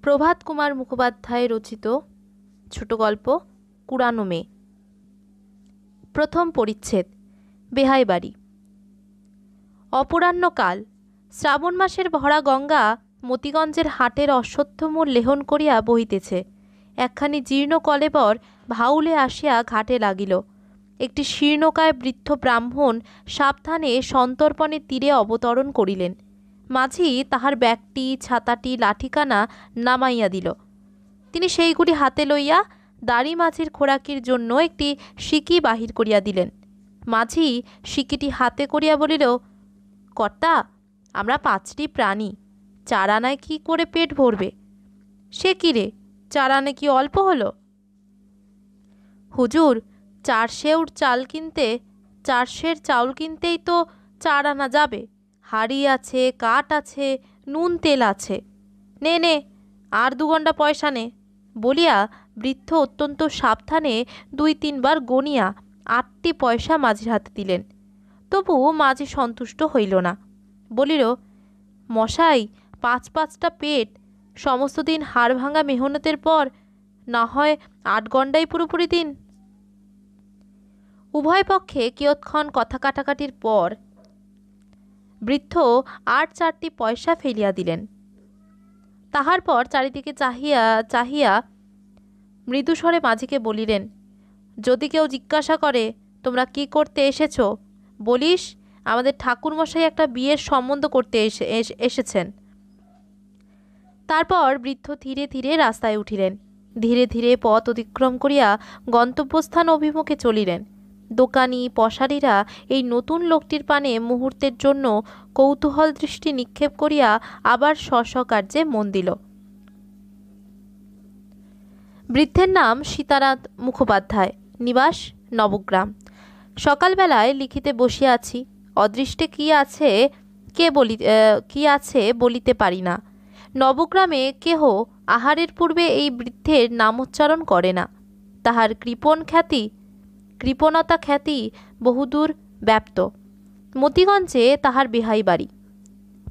প্রভাত কুমার মুখোপাধ্যায় রচিত ছোট গল্প কুড়ানো মেয়ে। প্রথম পরিচ্ছেদ। বেহাই বাড়ি। অপরাহ্নকাল শ্রাবণ মাসের ভরা গঙ্গা মতিগঞ্জের হাটের অশ্বত্থমূল লেহন করিয়া বহিতেছে। একখানি জীর্ণ কলেবর ভাউলে আসিয়া ঘাটে লাগিল। একটি শীর্ণকায় বৃদ্ধ ব্রাহ্মণ সাবধানে সন্তর্পণের তীরে অবতরণ করিলেন। মাঝি তাহার ব্যাগটি, ছাতাটি, লাঠিকানা নামাইয়া দিল। তিনি সেইগুলি হাতে লইয়া দাড়ি মাঝির খোরাকির জন্য একটি সিকি বাহির করিয়া দিলেন। মাঝি সিকিটি হাতে করিয়া বলিল, কর্তা, আমরা 5টি প্রাণী, 4 আনায় কি করে পেট ভরবে? সে কি রে, 4 আনে কি অল্প হলো? হুজুর, 4 সের চাউল কিনতেই তো 4 আনা যাবে। হাড়ি আছে, কাঠ আছে, নুন তেল আছে। নে নে, আর 2 গন্ডা পয়সা নে, বলিয়া বৃদ্ধ অত্যন্ত সাবধানে 2-3 বার গনিয়া 8টি পয়সা মাঝির হাতে দিলেন। তবু মাঝি সন্তুষ্ট হইল না। বলিল, মশাই, 5-5টা পেট, সমস্ত দিন হাড় ভাঙা মেহনতের পর না হয় 8 গন্ডাই পুরোপুরি দিন। উভয় পক্ষে কিয়ৎক্ষণ কথা কাটাকাটির পর বৃদ্ধ আর 4টি পয়সা ফেলিয়া দিলেন। তাহার পর চারিদিকে চাহিয়া মৃদুস্বরে মাঝিকে বলিলেন, যদি কেউ জিজ্ঞাসা করে তোমরা কি করতে এসেছ, বলিস আমাদের ঠাকুরমশাই একটা বিয়ের সম্বন্ধ করতে এসেছেন। তারপর বৃদ্ধ ধীরে ধীরে রাস্তায় উঠিলেন। ধীরে ধীরে পথ অতিক্রম করিয়া গন্তব্যস্থান অভিমুখে চলিলেন। দোকানি পশারিরা এই নতুন লোকটির পানে মুহূর্তের জন্য কৌতূহল দৃষ্টি নিক্ষেপ করিয়া আবার স্ব কার্যে মন দিল। বৃদ্ধের নাম সীতানাথ মুখোপাধ্যায়, নিবাস নবগ্রাম। সকালবেলায় লিখিতে বসিয়া আছি। অদৃষ্টে কি আছে বলিতে পারি না। নবগ্রামে কেহ আহারের পূর্বে এই বৃদ্ধের নামোচ্চারণ করে না। তাহার কৃপণতা খ্যাতি বহুদূর ব্যাপ্ত। মতিগঞ্জে তাহার বেহাই বাড়ি।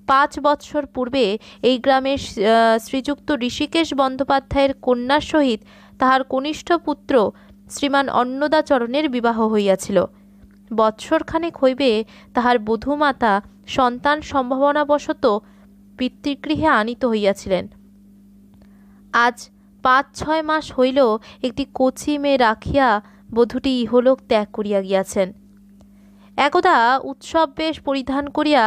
5 বৎসর পূর্বে এই গ্রামের শ্রীযুক্ত ঋষিকেশ বন্দ্যোপাধ্যায়ের কন্যার সহিত তাহার কনিষ্ঠ পুত্র শ্রীমান অন্নদাচরণের বিবাহ হইয়াছিল। বৎসরখানেক হইবে তাহার বধূমাতা সন্তান সম্ভাবনাবশত পিতৃগৃহে আনিত হইয়াছিলেন। আজ 5-6 মাস হইল একটি কচি মেয়ে রাখিয়া বধূটি ইহলোক ত্যাগ করিয়া গিয়াছেন। একদা উৎসব বেশ পরিধান করিয়া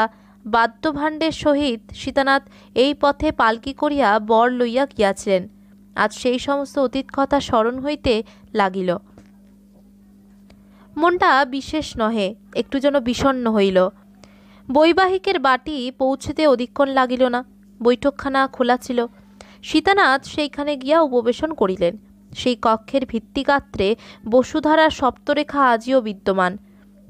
বাদ্যভাণ্ডের সহিত সীতানাথ এই পথে পালকি করিয়া বর লইয়া গিয়াছিলেন। আজ সেই সমস্ত অতীত কথা স্মরণ হইতে লাগিল। মনটা বিশেষ নহে, একটু যেন বিষণ্ণ হইল। বৈবাহিকের বাটি পৌঁছিতে অধিকক্ষণ লাগিল না। বৈঠকখানা খোলা ছিল। সীতানাথ সেইখানে গিয়া উপবেশন করিলেন। সেই কক্ষের ভিত্তিগাত্রে বসুধারার সপ্তরেখা আজিও বিদ্যমান।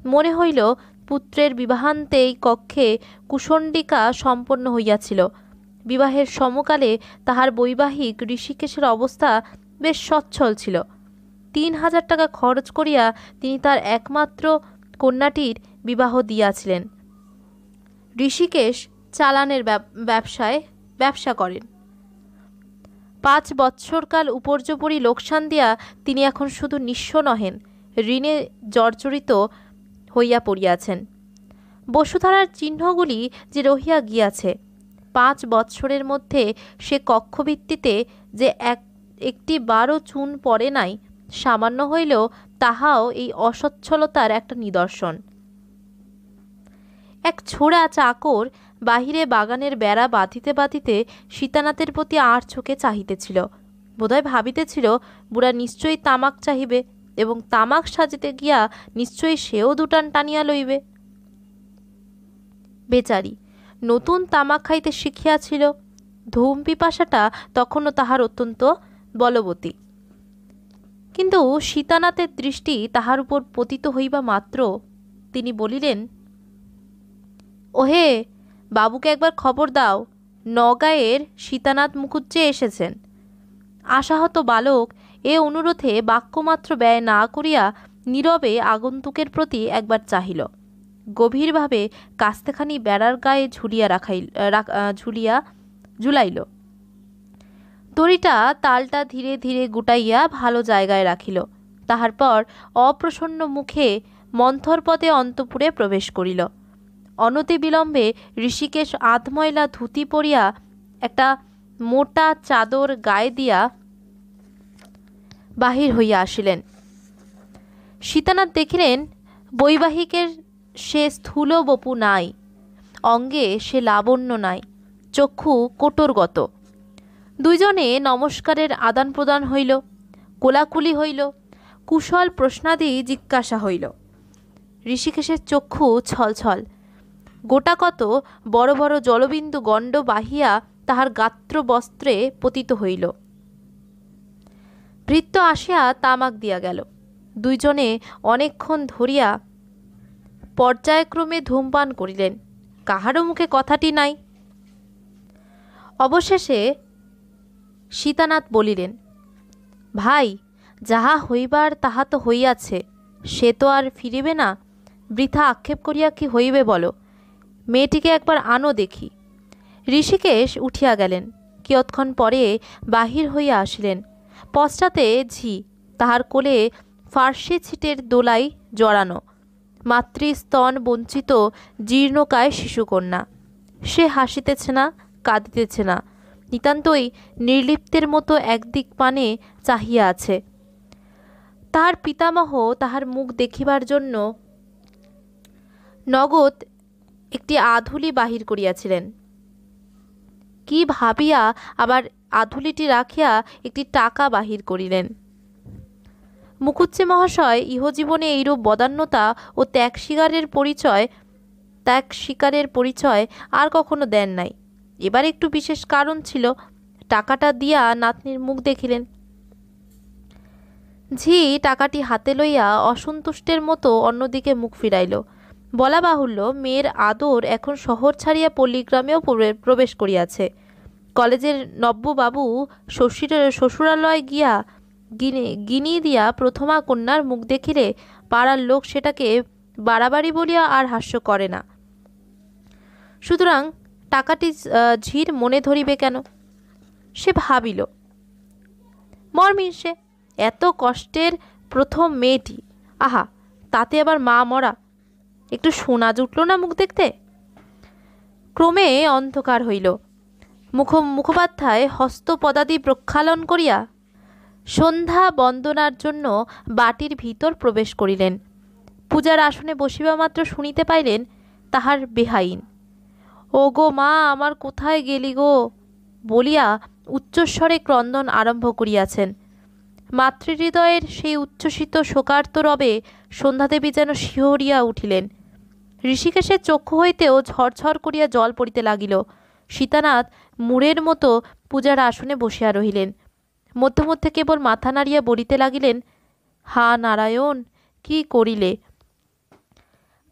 মনে হইল পুত্রের বিবাহান্তে এই কক্ষে কুশণ্ডিকা সম্পন্ন হইয়াছিল। বিবাহের সমকালে তাহার বৈবাহিক ঋষিকেশের অবস্থা বেশ সচ্ছল ছিল। 3000 টাকা খরচ করিয়া তিনি তার একমাত্র কন্যাটির বিবাহ দিয়াছিলেন। ঋষিকেশ চালানের ব্যবসা করেন। 5 বৎসরকাল উপর্যুপরি লোকসান দিয়া তিনি এখন শুধু নিঃস্ব নহেন, ঋণে জর্জরিত হইয়া পড়িয়াছেন। বসুধারার চিহ্নগুলি যে রহিয়া গিয়াছে, 5 বৎসরের মধ্যে সে কক্ষভিত্তিতে যে একটি 12 চুন পড়ে নাই, সামান্য হইলেও তাহাও এই অসচ্ছলতার একটা নিদর্শন। এক ছোড়া চাকর বাহিরে বাগানের বেড়া বাঁধিতে সীতানাথের প্রতি আর চোখে চাহিতেছিল। বোধহয় ভাবিতেছিল বুড়া নিশ্চয়ই তামাক চাহিবে এবং তামাক সাজিতে গিয়া নিশ্চয়ই সেও 2 টান টানিয়া লইবে। বেচারি নতুন তামাক খাইতে শিখিয়াছিল। ধূম পিপাসাটা তখনও তাহার অত্যন্ত বলবতী। কিন্তু সীতানাথের দৃষ্টি তাহার উপর পতিত হইবা মাত্র তিনি বলিলেন, ওহে, বাবুকে একবার খবর দাও, নগাঁয়ের সীতানাথ মুখুজ্জে এসেছেন। আশাহত বালক এ অনুরোধে বাক্যমাত্র ব্যয় না করিয়া নীরবে আগন্তুকের প্রতি একবার চাহিল। গভীরভাবে কাস্তেখানি বেড়ার গায়ে ঝুলাইল। তরিটা তালটা ধীরে ধীরে গুটাইয়া ভালো জায়গায় রাখিল। তাহার পর অপ্রসন্ন মুখে মন্থর পদে অন্তঃপুরে প্রবেশ করিল। অনতিবিলম্বে ঋষিকেশ আধময়লা ধুতি পরিয়া একটা মোটা চাদর গায়ে দিয়া বাহির হইয়া আসিলেন। সীতানাথ দেখিলেন বৈবাহিকের সে স্থূল বপু নাই, অঙ্গে সে লাবণ্য নাই, চক্ষু কোটরগত। দুইজনে নমস্কারের আদান প্রদান হইল, কোলাকুলি হইল, কুশল প্রশ্নাদি জিজ্ঞাসা হইল। ঋষিকেশের চক্ষু ছলছল, গোটাকত বড় বড় জলবিন্দু গণ্ড বাহিয়া তাহার গাত্র বস্ত্রে পতিত হইল। ভৃত্য আসিয়া তামাক দিয়া গেল। দুইজনে অনেকক্ষণ ধরিয়া পর্যায়ক্রমে ধূমপান করিলেন, কাহারও মুখে কথাটি নাই। অবশেষে সীতানাথ বলিলেন, ভাই, যাহা হইবার তাহা তো হইয়াছে, সে তো আর ফিরিবে না, বৃথা আক্ষেপ করিয়া কি হইবে বলো, মেয়েটিকে একবার আনো দেখি। ঋষিকেশ উঠিয়া গেলেন। কিয়ৎক্ষণ পরে বাহির হইয়া আসিলেন। পশ্চাতে ঝি, তাহার কোলে ফার্সি ছিটের দোলাই জড়ানো, মাতৃস্তন বঞ্চিত জীর্ণকায় শিশুকন্যা। সে হাসিতেছে না, কাঁদিতেছে না, নিতান্তই নির্লিপ্তের মতো একদিক পানে চাহিয়া আছে। তাহার পিতামহ তাহার মুখ দেখিবার জন্য নগদ একটি আধুলি বাহির করিয়াছিলেন। কি ভাবিয়া আবার আধুলিটি রাখিয়া একটি টাকা বাহির করিলেন। মুখুজ্জে মহাশয় ইহজীবনে এইরূপ বদান্যতা ও ত্যাগ স্বীকারের পরিচয় আর কখনো দেন নাই। এবার একটু বিশেষ কারণ ছিল। টাকাটা দিয়া নাতনির মুখ দেখিলেন। ঝি টাকাটি হাতে লইয়া অসন্তুষ্টের মতো অন্যদিকে মুখ ফিরাইল। বলা বাহুল্য, মেয়ের আদর এখন শহর ছাড়িয়া পল্লীগ্রামেও প্রবেশ করিয়াছে। কলেজের নব্যবাবু শ্বশুরালয় গিয়া গিনি দিয়া প্রথমা কন্যার মুখ দেখিলে পাড়ার লোক সেটাকে বাড়াবাড়ি বলিয়া আর হাস্য করে না। সুতরাং টাকাটি ঝির মনে ধরিবে কেন? সে ভাবিল, মর্মিষে এত কষ্টের প্রথম মেয়েটি, আহা, তাতে আবার মা মরা, একটু সোনা জুটল না মুখ দেখতে। ক্রমে অন্ধকার হইল। মুখোপাধ্যায় হস্তপদাদি প্রক্ষালন করিয়া সন্ধ্যা বন্দনার জন্য বাটির ভিতর প্রবেশ করিলেন। পূজার আসনে বসিবা মাত্র শুনিতে পাইলেন তাহার বেহাইন, ও গো মা, আমার কোথায় গেলি গো বলিয়া উচ্চস্বরে ক্রন্দন আরম্ভ করিয়াছেন। মাতৃহৃদয়ের সেই উচ্ছ্বসিত শোকার্ত রবে সন্ধ্যাদেবী যেন শিহরিয়া উঠিলেন। ঋষিকেশের চক্ষু হইতেও ঝরঝর করিয়া জল পড়িতে লাগিল। সীতানাথ মূঢ়ের মতো পূজার আসনে বসিয়া রহিলেন। মধ্যে মধ্যে কেবল মাথা নাড়িয়া বলিতে লাগিলেন, হা নারায়ণ, কি করিলে।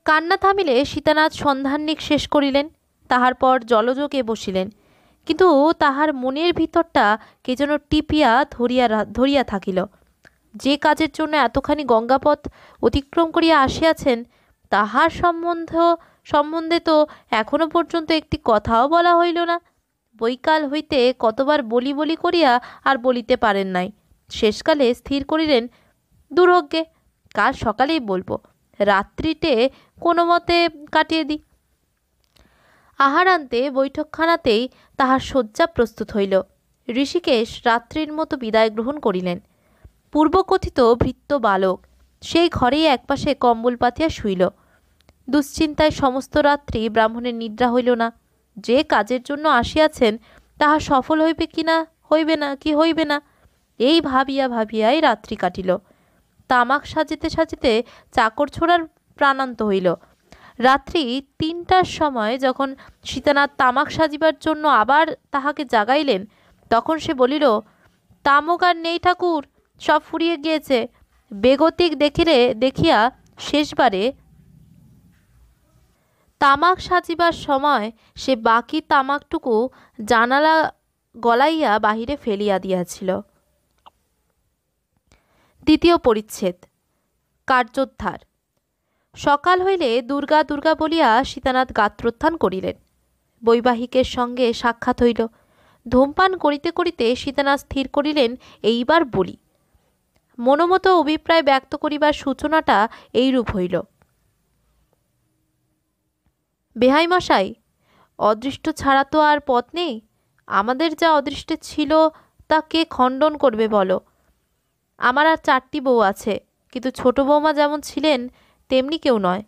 কান্না থামিলে সীতানাথ সন্ধান্নিক শেষ করিলেন। তাহার পর জলযোগে বসিলেন। কিন্তু তাহার মনের ভিতরটা কে যেন টিপিয়া ধরিয়া থাকিল। যে কাজের জন্য এতখানি গঙ্গাপথ অতিক্রম করিয়া আসিয়াছেন, তাহার সম্বন্ধে তো এখনো পর্যন্ত একটি কথাও বলা হইল না। বৈকাল হইতে কতবার বলি বলি করিয়া আর বলিতে পারেন নাই। শেষকালে স্থির করিলেন, দুর্ভাগ্যে কাল সকালেই বলবো, রাত্রিতে কোনো মতে কাটিয়ে দিই। আহারান্তে বৈঠকখানাতেই তাহার শয্যা প্রস্তুত হইল। ঋষিকেশ রাত্রির মতো বিদায় গ্রহণ করিলেন। পূর্বকথিত ভৃত্য বালক সেই ঘরেই একপাশে কম্বল পাতিয়া শুইল। দুশ্চিন্তায় সমস্ত রাত্রি ব্রাহ্মণের নিদ্রা হইল না। যে কাজের জন্য আসিয়াছেন তাহা সফল হইবে কি হইবে না, এই ভাবিয়াই রাত্রি কাটিল। তামাক সাজিতে সাজিতে চাকর ছোড়ার প্রাণান্ত হইল। রাত্রি 3টার সময় যখন সীতানাথ তামাক সাজিবার জন্য আবার তাহাকে জাগাইলেন, তখন সে বলিল, তামক আর নেই ঠাকুর, সব ফুরিয়ে গিয়েছে। বেগতিক দেখিয়া শেষবারে তামাক সাজিবার সময় সে বাকি তামাকটুকু জানালা গলাইয়া বাহিরে ফেলিয়া দিয়াছিল। দ্বিতীয় পরিচ্ছেদ, কার্যোদ্ধার। সকাল হইলে দুর্গা দুর্গা বলিয়া সীতানাথ গাত্রোত্থান করিলেন। বৈবাহিকের সঙ্গে সাক্ষাৎ হইল। ধূমপান করিতে করিতে সীতানাথ স্থির করিলেন, এইবার বলি। মনোমতো অভিপ্রায় ব্যক্ত করিবার সূচনাটা এইরূপ হইল। বেহাই মশাই, অদৃষ্ট ছাড়া তো আর পথ নেই। আমাদের যা অদৃষ্টে ছিল তা কে খণ্ডন করবে বলো? আমার আর 4টি বউ আছে, কিন্তু ছোট বৌমা যেমন ছিলেন তেমনি কেউ নয়।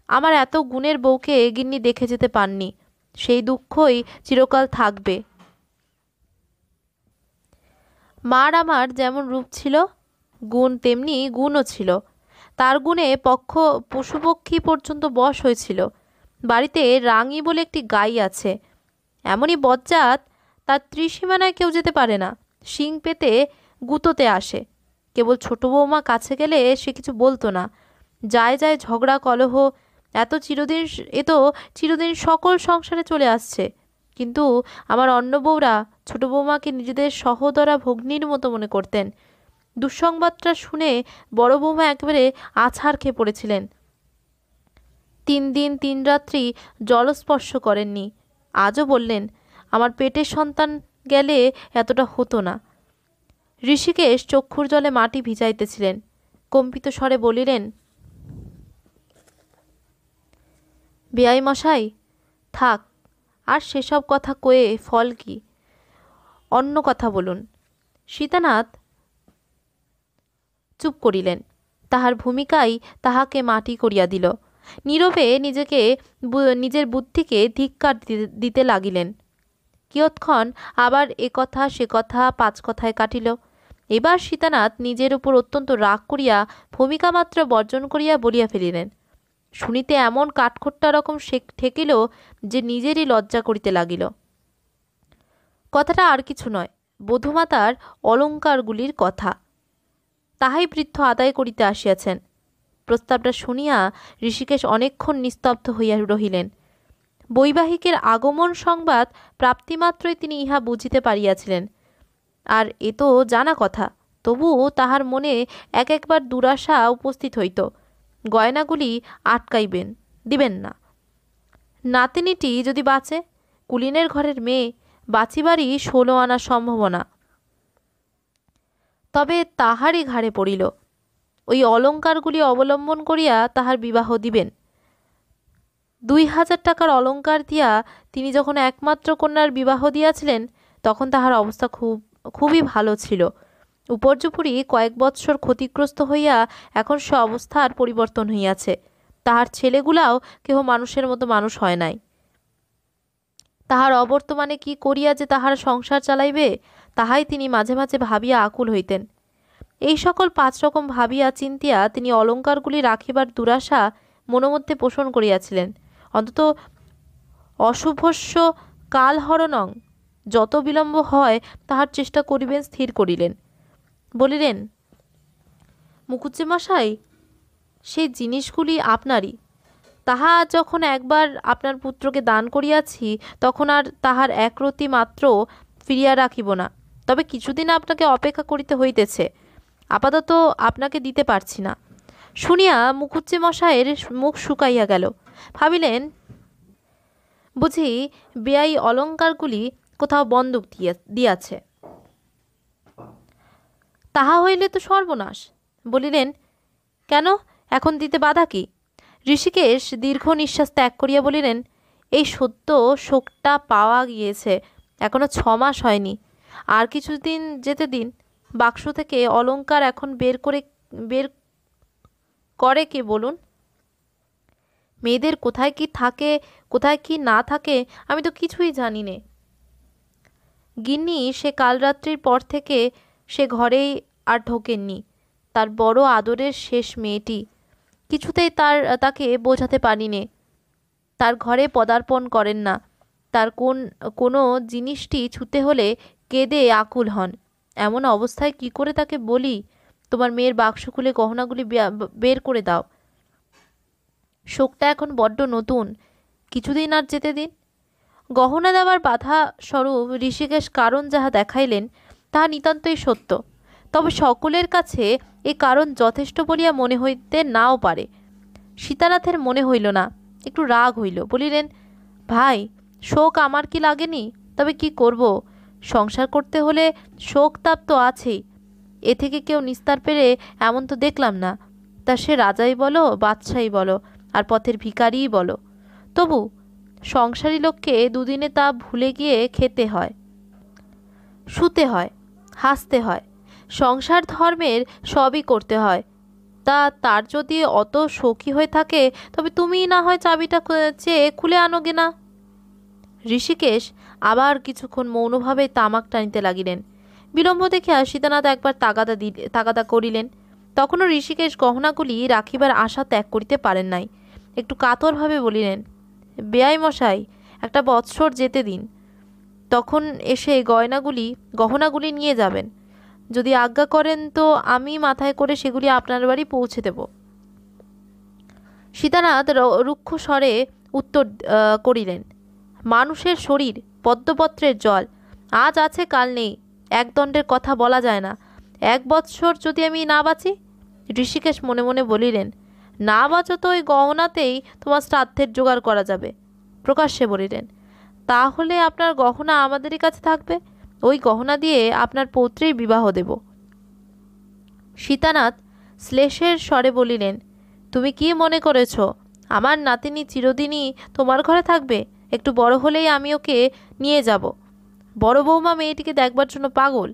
আমার এত গুণের বউকে গিন্নি দেখে যেতে পাননি, সেই দুঃখই চিরকাল থাকবে। মার আমার যেমন রূপ ছিল, গুণ তেমনি গুণও ছিল। তার গুণে পশুপক্ষী পর্যন্ত বশ হয়েছিল। বাড়িতে রাঙি বলে একটি গাই আছে, এমনই বজ্জাত, তার ত্রিসীমানায় কেউ যেতে পারে না। শিং পেতে গুঁতোতে আসে। কেবল ছোট বৌমা কাছে গেলে সে কিছু বলতো না। যায় যায় ঝগড়া কলহ, এ তো চিরদিন সকল সংসারে চলে আসছে। কিন্তু আমার অন্য বউরা ছোট বৌমাকে নিজেদের সহোদরা ভগ্নীর মতো মনে করতেন। দুঃসংবাদটা শুনে বড় বৌমা একেবারে আছাড় খেয়ে পড়েছিলেন। 3 দিন 3 রাত্রি জলস্পর্শ করেননি। আজও বললেন, আমার পেটের সন্তান গেলে এতটা হতো না। ঋষিকেশ চক্ষুর জলে মাটি ভিজাইতেছিলেন। কম্পিত স্বরে বলিলেন, বেয়াই মশাই, থাক, আর সেসব কথা কয়ে ফল কি? অন্য কথা বলুন। সীতানাথ চুপ করিলেন। তাহার ভূমিকাই তাহাকে মাটি করিয়া দিল। নীরবে নিজের বুদ্ধিকে ধিক্কার দিতে লাগিলেন। কিয়ৎক্ষণ আবার এ কথা সে কথা 5 কথায় কাটিল। এবার সীতানাথ নিজের উপর অত্যন্ত রাগ করিয়া ভূমিকা মাত্র বর্জন করিয়া বলিয়া ফেলিলেন। শুনিতে এমন কাঠখোট্টা রকম ঠেকিল যে নিজেরই লজ্জা করিতে লাগিল। কথাটা আর কিছু নয়, বধূমাতার অলঙ্কারগুলির কথা। তাহাই বৃদ্ধ আদায় করিতে আসিয়াছেন। প্রস্তাবটা শুনিয়া ঋষিকেশ অনেকক্ষণ নিস্তব্ধ হইয়া রহিলেন। বৈবাহিকের আগমন সংবাদ প্রাপ্তিমাত্রই তিনি ইহা বুঝিতে পারিয়াছিলেন। আর এ তো জানা কথা, তবু তাহার মনে একবার দুরাশা উপস্থিত হইত। গয়নাগুলি দিবেন না। নাতিনীটি যদি বাঁচে, কুলিনের ঘরের মেয়ে, বাঁচিবারই 16 আনার সম্ভাবনা। তবে তাহারই ঘাড়ে পড়িল। ওই অলঙ্কারগুলি অবলম্বন করিয়া তাহার বিবাহ দিবেন। 2000 টাকার অলঙ্কার দিয়া তিনি যখন একমাত্র কন্যার বিবাহ দিয়াছিলেন, তখন তাহার অবস্থা খুবই ভালো ছিল। উপর্যুপরি কয়েক বৎসর ক্ষতিগ্রস্ত হইয়া এখন সে অবস্থার পরিবর্তন হইয়াছে। তাহার ছেলেগুলাও কেহ মানুষের মতো মানুষ হয় নাই। তাহার অবর্তমানে কি করিয়া যে তাহার সংসার চালাইবে, তাহাই তিনি মাঝে মাঝে ভাবিয়া আকুল হইতেন। এই সকল 5 রকম ভাবিয়া চিন্তিয়া তিনি অলঙ্কারগুলি রাখিবার দুরাশা মনোমধ্যে পোষণ করিয়াছিলেন। অন্তত অশুভস্য কালহরণং, যত বিলম্ব হয় তাহার চেষ্টা করিবেন স্থির করিলেন। বলিলেন, মুকুজ্জে মশাই, সেই জিনিসগুলি আপনারই। তাহা যখন একবার আপনার পুত্রকে দান করিয়াছি, তখন আর তাহার একরতি মাত্র ফিরিয়া রাখিব না। তবে কিছুদিন আপনাকে অপেক্ষা করিতে হইতেছে। আপাতত আপনাকে দিতে পারছি না। শুনিয়া মুকুজ্জে মশাইয়ের মুখ শুকাইয়া গেল। ভাবিলেন, বুঝি বেয়াই অলঙ্কারগুলি কোথাও বন্দুক দিয়াছে। তাহা হইলে তো সর্বনাশ। বলিলেন, কেন, এখন দিতে বাধা কি? ঋষিকেশ দীর্ঘ নিঃশ্বাস ত্যাগ করিয়া বলিলেন, এই সত্য শোকটা পাওয়া গিয়েছে, এখনো 6 মাস হয়নি। আর কিছুদিন যেতে দিন। বাক্স থেকে অলঙ্কার এখন বের করে কে বলুন? মেয়েদের কোথায় কি থাকে, কোথায় কি না থাকে, আমি তো কিছুই জানি নে। গিন্নি সে কাল রাত্রির পর থেকে সে ঘরেই আর ঢোকেননি। তার বড় আদরের শেষ মেয়েটি, কিছুতেই তাকে বোঝাতে পারি নে। তার ঘরে পদার্পণ করেন না। তার কোনো জিনিসটি ছুতে হলে কেঁদে আকুল হন। এমন অবস্থায় কি করে তাকে বলি, তোমার মেয়ের বাক্স খুলে গহনাগুলি বের করে দাও? শোকটা এখন বড্ড নতুন, কিছুদিন আর যেতে দিন। গহনা দেওয়ার বাধা স্বরূপ ঋষিকেশ কারণ যাহা দেখাইলেন, তাহা নিতান্তই সত্য। তবে সকলের কাছে এ কারণ যথেষ্ট বলিয়া মনে হইতে নাও পারে। সীতানাথের মনে হইল না, একটু রাগ হইল। বলিলেন, ভাই, শোক আমার কি লাগেনি? তবে কি করব, সংসার করতে হলে শোক তাপ তো আছেই, এ থেকে কেউ নিস্তার পেরে এমন তো দেখলাম না। তা সে রাজাই বলো, বাদশাই বলো, আর পথের ভিখারিই বলো, তবু সংসারী লোককে দুদিনে তা ভুলে গিয়ে খেতে হয়, শুতে হয়, হাসতে হয়, সংসার ধর্মের সবই করতে হয়। তা তার যদি অত শৌকি হয়ে থাকে, তবে তুমিই না হয় চাবিটা চেয়ে খুলে আনোগে না। ঋষিকেশ আবার কিছুক্ষণ মৌনভাবে তামাক টানিতে লাগিলেন। বিলম্ব দেখিয়া সীতানাথ একবার তাগাদা করিলেন। তখনও ঋষিকেশ গহনাগুলি রাখিবার আশা ত্যাগ করিতে পারেন নাই। একটু কাতরভাবে বলিলেন, বেয়াই মশাই, একটা বৎসর যেতে দিন, তখন এসে গহনাগুলি নিয়ে যাবেন। যদি আজ্ঞা করেন তো আমি মাথায় করে সেগুলি আপনার বাড়ি পৌঁছে দেব। সীতানাথ রুক্ষ স্বরে উত্তর করিলেন, মানুষের শরীর পদ্মপত্রের জল, আজ আছে কাল নেই, একদণ্ডের কথা বলা যায় না। 1 বৎসর যদি আমি না বাঁচি। ঋষিকেশ মনে মনে বলিলেন, না বাঁচো তো ওই গহনাতেই তোমার শ্রাদ্ধের জোগাড় করা যাবে। প্রকাশ্যে বলিলেন, তাহলে আপনার গহনা আমাদেরই কাছে থাকবে, ওই গহনা দিয়ে আপনার পৌত্রীর বিবাহ দেব। সীতানাথ শ্লেষের স্বরে বলিলেন, তুমি কি মনে করেছ আমার নাতিনি চিরদিনই তোমার ঘরে থাকবে? একটু বড় হলেই আমি ওকে নিয়ে যাব। বড় বৌমা মেয়েটিকে দেখবার জন্য পাগল।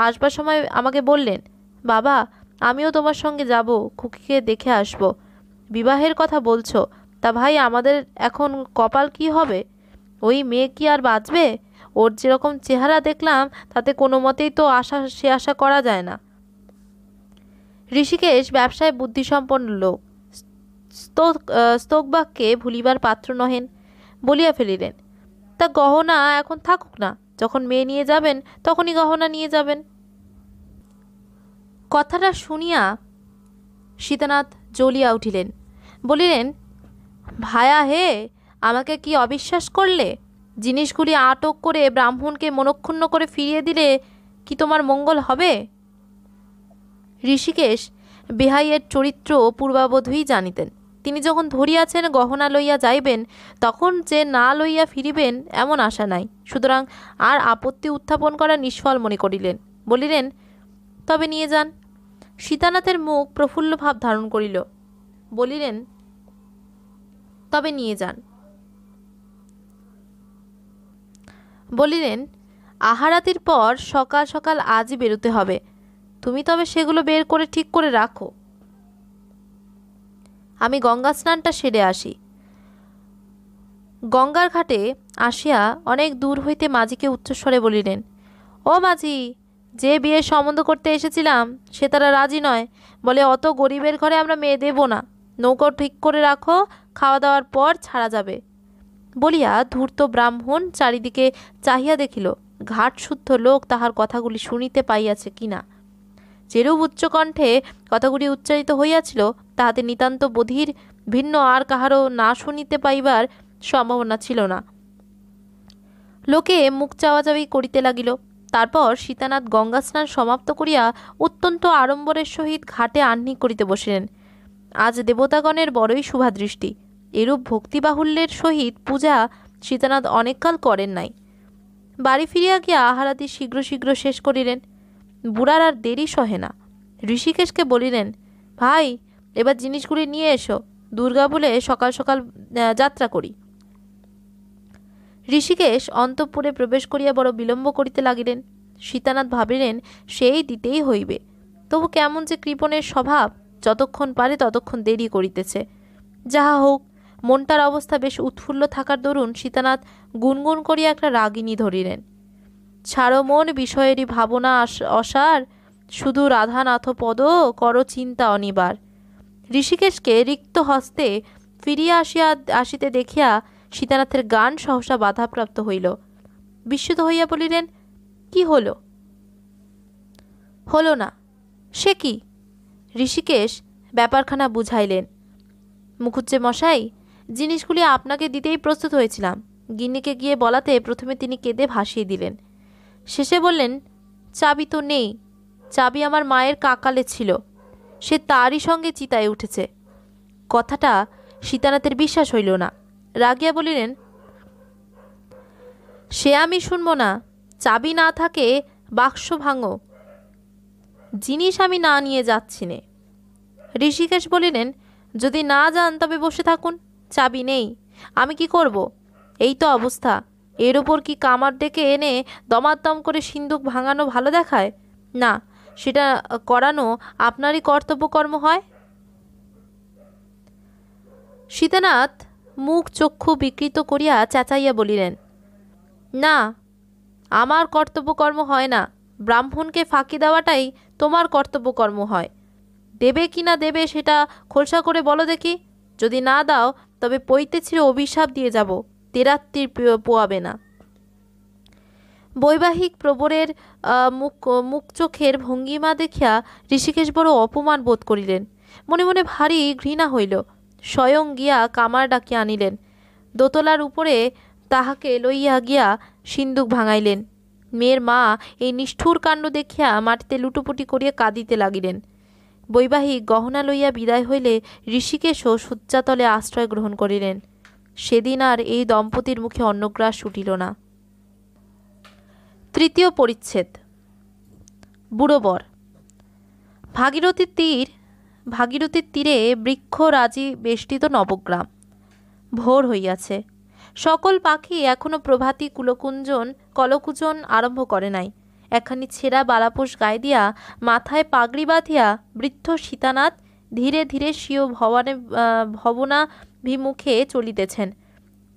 আসবার সময় আমাকে বললেন, বাবা, আমিও তোমার সঙ্গে যাব, খুকিকে দেখে আসব। বিবাহের কথা বলছো, তা ভাই আমাদের এখন কপাল কি হবে? ওই মেয়ে কি আর বাঁচবে? ওর যেরকম চেহারা দেখলাম, তাতে কোনো মতেই তো সে আশা করা যায় না। ঋষিকেশ ব্যবসায় বুদ্ধিসম্পন্ন লোক, স্তোকবাক্যে ভুলিবার পাত্র নহেন, বলিয়া ফেলিলেন, তা গহনা এখন থাকুক না, যখন মেয়ে নিয়ে যাবেন তখনই গহনা নিয়ে যাবেন। কথাটা শুনিয়া সীতানাথ জ্বলিয়া উঠিলেন, বলিলেন, ভায়া হে, আমাকে কি অবিশ্বাস করলে? জিনিসগুলি আটক করে ব্রাহ্মণকে মনক্ষুণ্ণ করে ফিরিয়ে দিলে কি তোমার মঙ্গল হবে? ঋষিকেশ বেহাইয়ের চরিত্র পূর্বাবধই জানিতেন। তিনি যখন ধরিয়াছেন গহনা লইয়া যাইবেন, তখন যে না লইয়া ফিরিবেন এমন আশা নাই। সুতরাং আর আপত্তি উত্থাপন করা নিষ্ফল মনে করিলেন। বলিলেন, তবে নিয়ে যান। সীতানাথের মুখ প্রফুল্ল ভাব ধারণ করিল। বলিলেন, তবে নিয়ে যান। বলিলেন, আহারাতির পর সকাল সকাল আজই বেরোতে হবে। তুমি তবে সেগুলো বের করে ঠিক করে রাখো, আমি গঙ্গা স্নানটা সেরে আসি। গঙ্গার ঘাটে আসিয়া অনেক দূর হইতে মাঝিকে উচ্চস্বরে বলিলেন, ও মাঝি, যে বিয়ের সম্বন্ধ করতে এসেছিলাম সে তারা রাজি নয়, বলে অত গরিবের ঘরে আমরা মেয়ে দেব না, নৌকো ঠিক করে রাখো, খাওয়া দাওয়ার পর ছাড়া যাবে। বলিয়া ধূর্ত ব্রাহ্মণ চারিদিকে চাহিয়া দেখিল ঘাট শুদ্ধ লোক তাহার কথাগুলি শুনিতে পাইয়াছে কিনা। যেরূপ উচ্চকণ্ঠে কথাগুলি উচ্চারিত হইয়াছিল, তাহাতে নিতান্ত বধির ভিন্ন আর কাহারও না শুনিতে পাইবার সম্ভাবনা ছিল না। লোকে মুখ চাওয়াচাওয়ি করিতে লাগিল। তারপর সীতানাথ গঙ্গা স্নান সমাপ্ত করিয়া অত্যন্ত আড়ম্বরের সহিত ঘাটে আহ্নিক করিতে বসিলেন। আজ দেবতাগণের বড়ই শুভাদৃষ্টি। এরূপ ভক্তিবাহুল্যের সহিত পূজা সীতানাথ অনেককাল করেন নাই। বাড়ি ফিরিয়া গিয়া আহারাদি শীঘ্র শীঘ্র শেষ করিলেন। বুড়ার আর দেরি সহে না। ঋষিকেশকে বলিলেন, ভাই, এবার জিনিসগুলি নিয়ে এসো, দুর্গা বলে সকাল সকাল যাত্রা করি। ঋষিকেশ অন্তঃপুরে প্রবেশ করিয়া বড় বিলম্ব করিতে লাগিলেন। সীতানাথ ভাবিলেন, সেই দিতেই হইবে, তবু কেমন যে কৃপণের স্বভাব, যতক্ষণ পারে ততক্ষণ দেরি করিতেছে। যাহা হোক, মনটার অবস্থা বেশ উৎফুল্ল থাকার দরুন সীতানাথ গুনগুন করিয়া একটা রাগিনী ধরিলেন। ছাড়ো মন বিষয়েরই ভাবনা অসার, শুধু রাধানাথ পদ করো চিন্তা অনিবার। ঋষিকেশকে রিক্ত হস্তে ফিরিয়া আসিতে দেখিয়া সীতানাথের গান সহসা বাধাপ্রাপ্ত হইল। বিস্মিত হইয়া বলিলেন, কি হলো? হলো না সে কি? ঋষিকেশ ব্যাপারখানা বুঝাইলেন। মুখুজ্জে মশাই, জিনিসগুলি আপনাকে দিতেই প্রস্তুত হয়েছিলাম। গিন্নিকে গিয়ে বলাতে প্রথমে তিনি কেঁদে ভাসিয়ে দিলেন। শেষে বললেন, চাবি তো নেই, চাবি আমার মায়ের কাকালে ছিল, সে তারই সঙ্গে চিতায় উঠেছে। কথাটা সীতানাথের বিশ্বাস হইল না। রাগিয়া বলিলেন, সে আমি শুনব না, চাবি না থাকে বাক্স ভাঙো, জিনিস আমি না নিয়ে যাচ্ছি নে। ঋষিকেশ বলিলেন, যদি না যান তবে বসে থাকুন, চাবি নেই, আমি কি করব? এই তো অবস্থা, এর ওপর কি কামার ডেকে এনে দমাদম করে সিন্দুক ভাঙানো ভালো দেখায়? না, সেটা করানো আপনারই কর্তব্যকর্ম হয়। সীতানাথ মুখ চক্ষু বিকৃত করিয়া চেঁচাইয়া বলিলেন, না, আমার কর্তব্যকর্ম হয় না, ব্রাহ্মণকে ফাঁকি দেওয়াটাই তোমার কর্তব্যকর্ম হয়। দেবে কি না দেবে সেটা খোলসা করে বলো দেখি। যদি না দাও তবে পইতে ছিঁড়ে অভিশাপ দিয়ে যাব, তেরাত্রির পোয়াবে না। বৈবাহিক প্রবরের মুখ চোখের ভঙ্গিমা দেখিয়া ঋষিকেশ বড় অপমান বোধ করিলেন। মনে মনে ভারী ঘৃণা হইল। স্বয়ং গিয়া কামার ডাকিয়া আনিলেন। দোতলার উপরে তাহাকে লইয়া গিয়া সিন্দুক ভাঙাইলেন। মেয়ের মা এই নিষ্ঠুর কাণ্ড দেখিয়া মাটিতে লুটোপুটি করিয়া কাঁদিতে লাগিলেন। বৈবাহিক গহনা লইয়া বিদায় হইলে ঋষিকেশও শয্যাতলে আশ্রয় গ্রহণ করিলেন। সেদিন আর এই দম্পতির মুখে অন্নগ্রাস উঠিল না। তৃতীয় পরিচ্ছেদ। বুড়ো বর। ভাগীরথীর তীরে বৃক্ষরাজি বেষ্টিত নবগ্রাম। ভোর হইয়াছে। সকল পাখি এখনো প্রভাতী কলকুঞ্জন আরম্ভ করে নাই। একখানি ছেঁড়া বালাপোষ গায়ে দিয়া মাথায় পাগড়ি বাঁধিয়া বৃদ্ধ সীতানাথ ধীরে ধীরে স্বীয় ভবনাভিমুখে চলিতেছেন।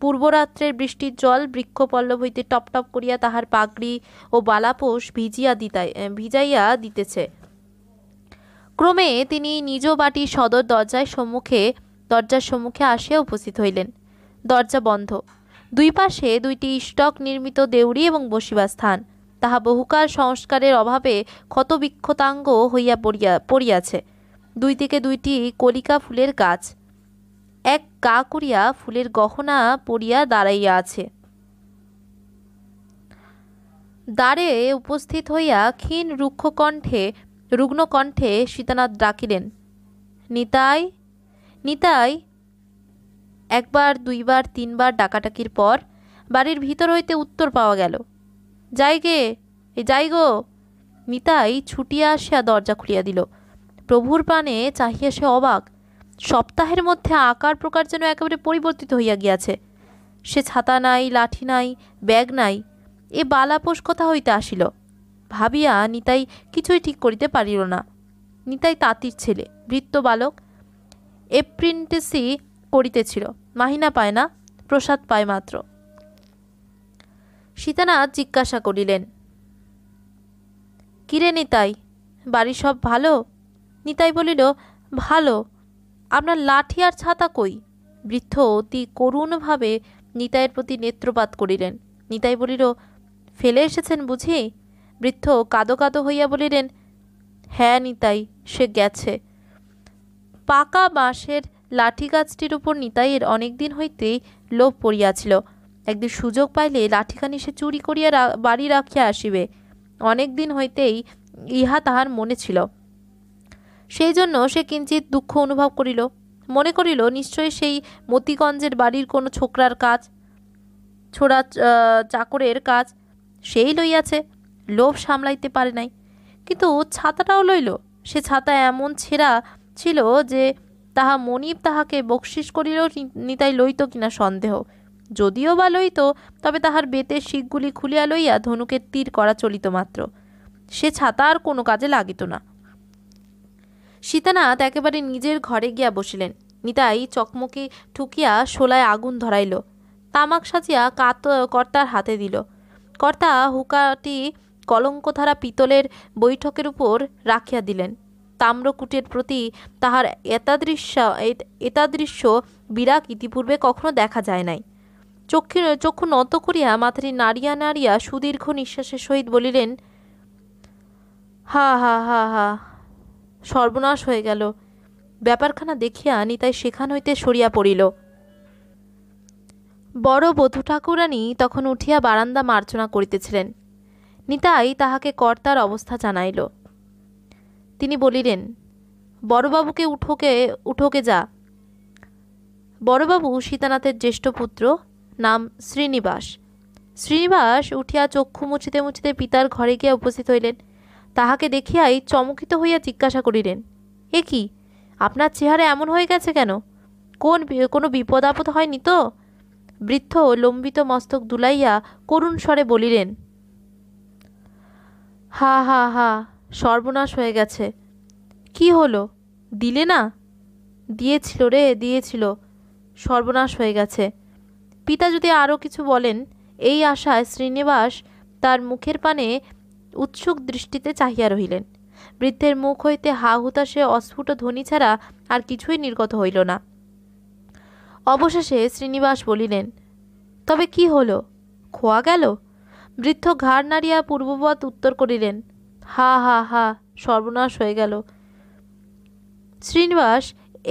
পূর্বরাত্রের বৃষ্টির জল বৃক্ষপল্লব হইতে টপটপ করিয়া তাহার পাগড়ি ও বালাপোষ ভিজাইয়া দিতেছে। ক্রমে তিনি নিজ বাটির সদর দরজার সম্মুখে আসিয়া উপস্থিত হইলেন। দরজা বন্ধ। দুই পাশে দুইটি স্টক নির্মিত দেউড়ি এবং বসিবার স্থান। তাহা বহুকাল সংস্কারের অভাবে ক্ষতবিক্ষতাঙ্গ হইয়া পড়িয়াছে। দুই দিকে দুইটি কলিকা ফুলের গাছ, এক গা করিয়া ফুলের গহনা পরিয়া দাঁড়াইয়া আছে। দ্বারে উপস্থিত হইয়া ক্ষীণ রুগ্ন কণ্ঠে সীতানাথ ডাকিলেন, নিতাই, নিতাই। একবার, দুইবার, তিনবার ডাকাডাকির পর বাড়ির ভিতর হইতে উত্তর পাওয়া গেল, যাই গে, যাই গো। নিতাই ছুটিয়া আসিয়া দরজা খুলিয়া দিল। প্রভুর পানে চাহিয়া সে অবাক। সপ্তাহের মধ্যে আকার প্রকার যেন একেবারে পরিবর্তিত হইয়া গিয়াছে। সে ছাতা নাই, লাঠি নাই, ব্যাগ নাই, এ বালাপোষ কোথা হইতে আসিল ভাবিয়া নিতাই কিছুই ঠিক করিতে পারিল না। নিতাই তাঁতির ছেলে, ভৃত্য বালক, এপ্রিন্টিসি করিতেছিল, মাহিনা পায় না, প্রসাদ পায় মাত্র। সীতানাথ জিজ্ঞাসা করিলেন, কিরে নিতাই, বাড়ি সব ভালো? নিতাই বলিল, ভালো। আপনার লাঠি আর ছাতা কই? বৃদ্ধ অতি করুণভাবে নিতাইয়ের প্রতি নেত্রপাত করিলেন। নিতাই বলিল, ফেলে এসেছেন বুঝি? বৃদ্ধ কাঁদো কাঁদো হইয়া বলিলেন, হ্যাঁ নিতাই, সে গেছে। পাকা বাঁশের লাঠি গাছটির উপর নিতাইয়ের অনেক দিন হইতেই লোভ পড়িয়াছিল। একদিন সুযোগ পাইলে লাঠিখানি সে চুরি করিয়া বাড়ি রাখিয়া আসিবে, অনেক দিন হইতেই ইহা তাহার মনে ছিল। সেই জন্য সে কিঞ্চিত দুঃখ অনুভব করিল। মনে করিল নিশ্চয়ই সেই মতিগঞ্জের বাড়ির কোনো ছোড়া চাকরের কাজ সেই লইয়াছে, লোভ সামলাইতে পারে নাই। কিন্তু ছাতাটাও লইল। সে ছাতা এমন ছেঁড়া ছিল যে তাহা মনিব তাহাকে বকশিস করিলেও নিতাই লইত কিনা সন্দেহ। যদিও বা লইত, তবে তাহার বেতের শিকগুলি খুলিয়া লইয়া ধনুকের তীর করা চলিত মাত্র। সে ছাতা আর কোনো কাজে লাগিত না। সীতানাথ একেবারে নিজের ঘরে গিয়া বসিলেন। নিতাই চকমকি ঠুকিয়া শোলায় আগুন ধরাইল, তামাক সাজিয়া কর্তার হাতে দিল। কর্তা হুকাটি কলঙ্কধারা পিতলের বৈঠকের উপর রাখিয়া দিলেন। তাম্রকূটের প্রতি তাহার এতাদৃশ্য বিরাগ ইতিপূর্বে কখনো দেখা যায় নাই। চক্ষু নত করিয়া মাথাটি নাড়িয়া নাড়িয়া সুদীর্ঘ নিঃশ্বাসের সহিত বলিলেন, হা হা হা হা, সর্বনাশ হয়ে গেল। ব্যাপারখানা দেখিয়া নিতাই সেখান হইতে সরিয়া পড়িল। বড় বধূ ঠাকুরানী তখন উঠিয়া বারান্দা মার্জনা করিতেছিলেন। নিতাই তাহাকে কর্তার অবস্থা জানাইল। তিনি বলিলেন, বড়বাবুকে উঠোকে যা। বড়বাবু সীতানাথের জ্যেষ্ঠ পুত্র, নাম শ্রীনিবাস। শ্রীনিবাস উঠিয়া চক্ষু মুছিতে মুছিতে পিতার ঘরে গিয়া উপস্থিত হইলেন। তাহাকে দেখিয়াই চমকিত হইয়া জিজ্ঞাসা করিলেন, এ কি, আপনার চেহারা এমন হয়ে গেছে কেন? কোনো বিপদ আপদ হয়নি তো? বৃদ্ধ লম্বিত মস্তক দুলাইয়া করুণ স্বরে বলিলেন, হা হা হা, সর্বনাশ হয়ে গেছে। কি হলো, দিলে না? দিয়েছিল রে, দিয়েছিল, সর্বনাশ হয়ে গেছে। পিতা যদি আরও কিছু বলেন এই আশায় শ্রীনিবাস তার মুখের পানে উৎসুক দৃষ্টিতে চাহিয়া রহিলেন। বৃদ্ধের মুখ হইতে হা হুতাশে অস্ফুট ধ্বনি ছাড়া আর কিছুই নির্গত হইল না। অবশেষে শ্রীনিবাস বলিলেন, তবে কি হলো, খোয়া গেল? বৃদ্ধ ঘাড় নাড়িয়া পূর্ববৎ উত্তর করিলেন, হা হা হা, সর্বনাশ হয়ে গেল। শ্রীনিবাস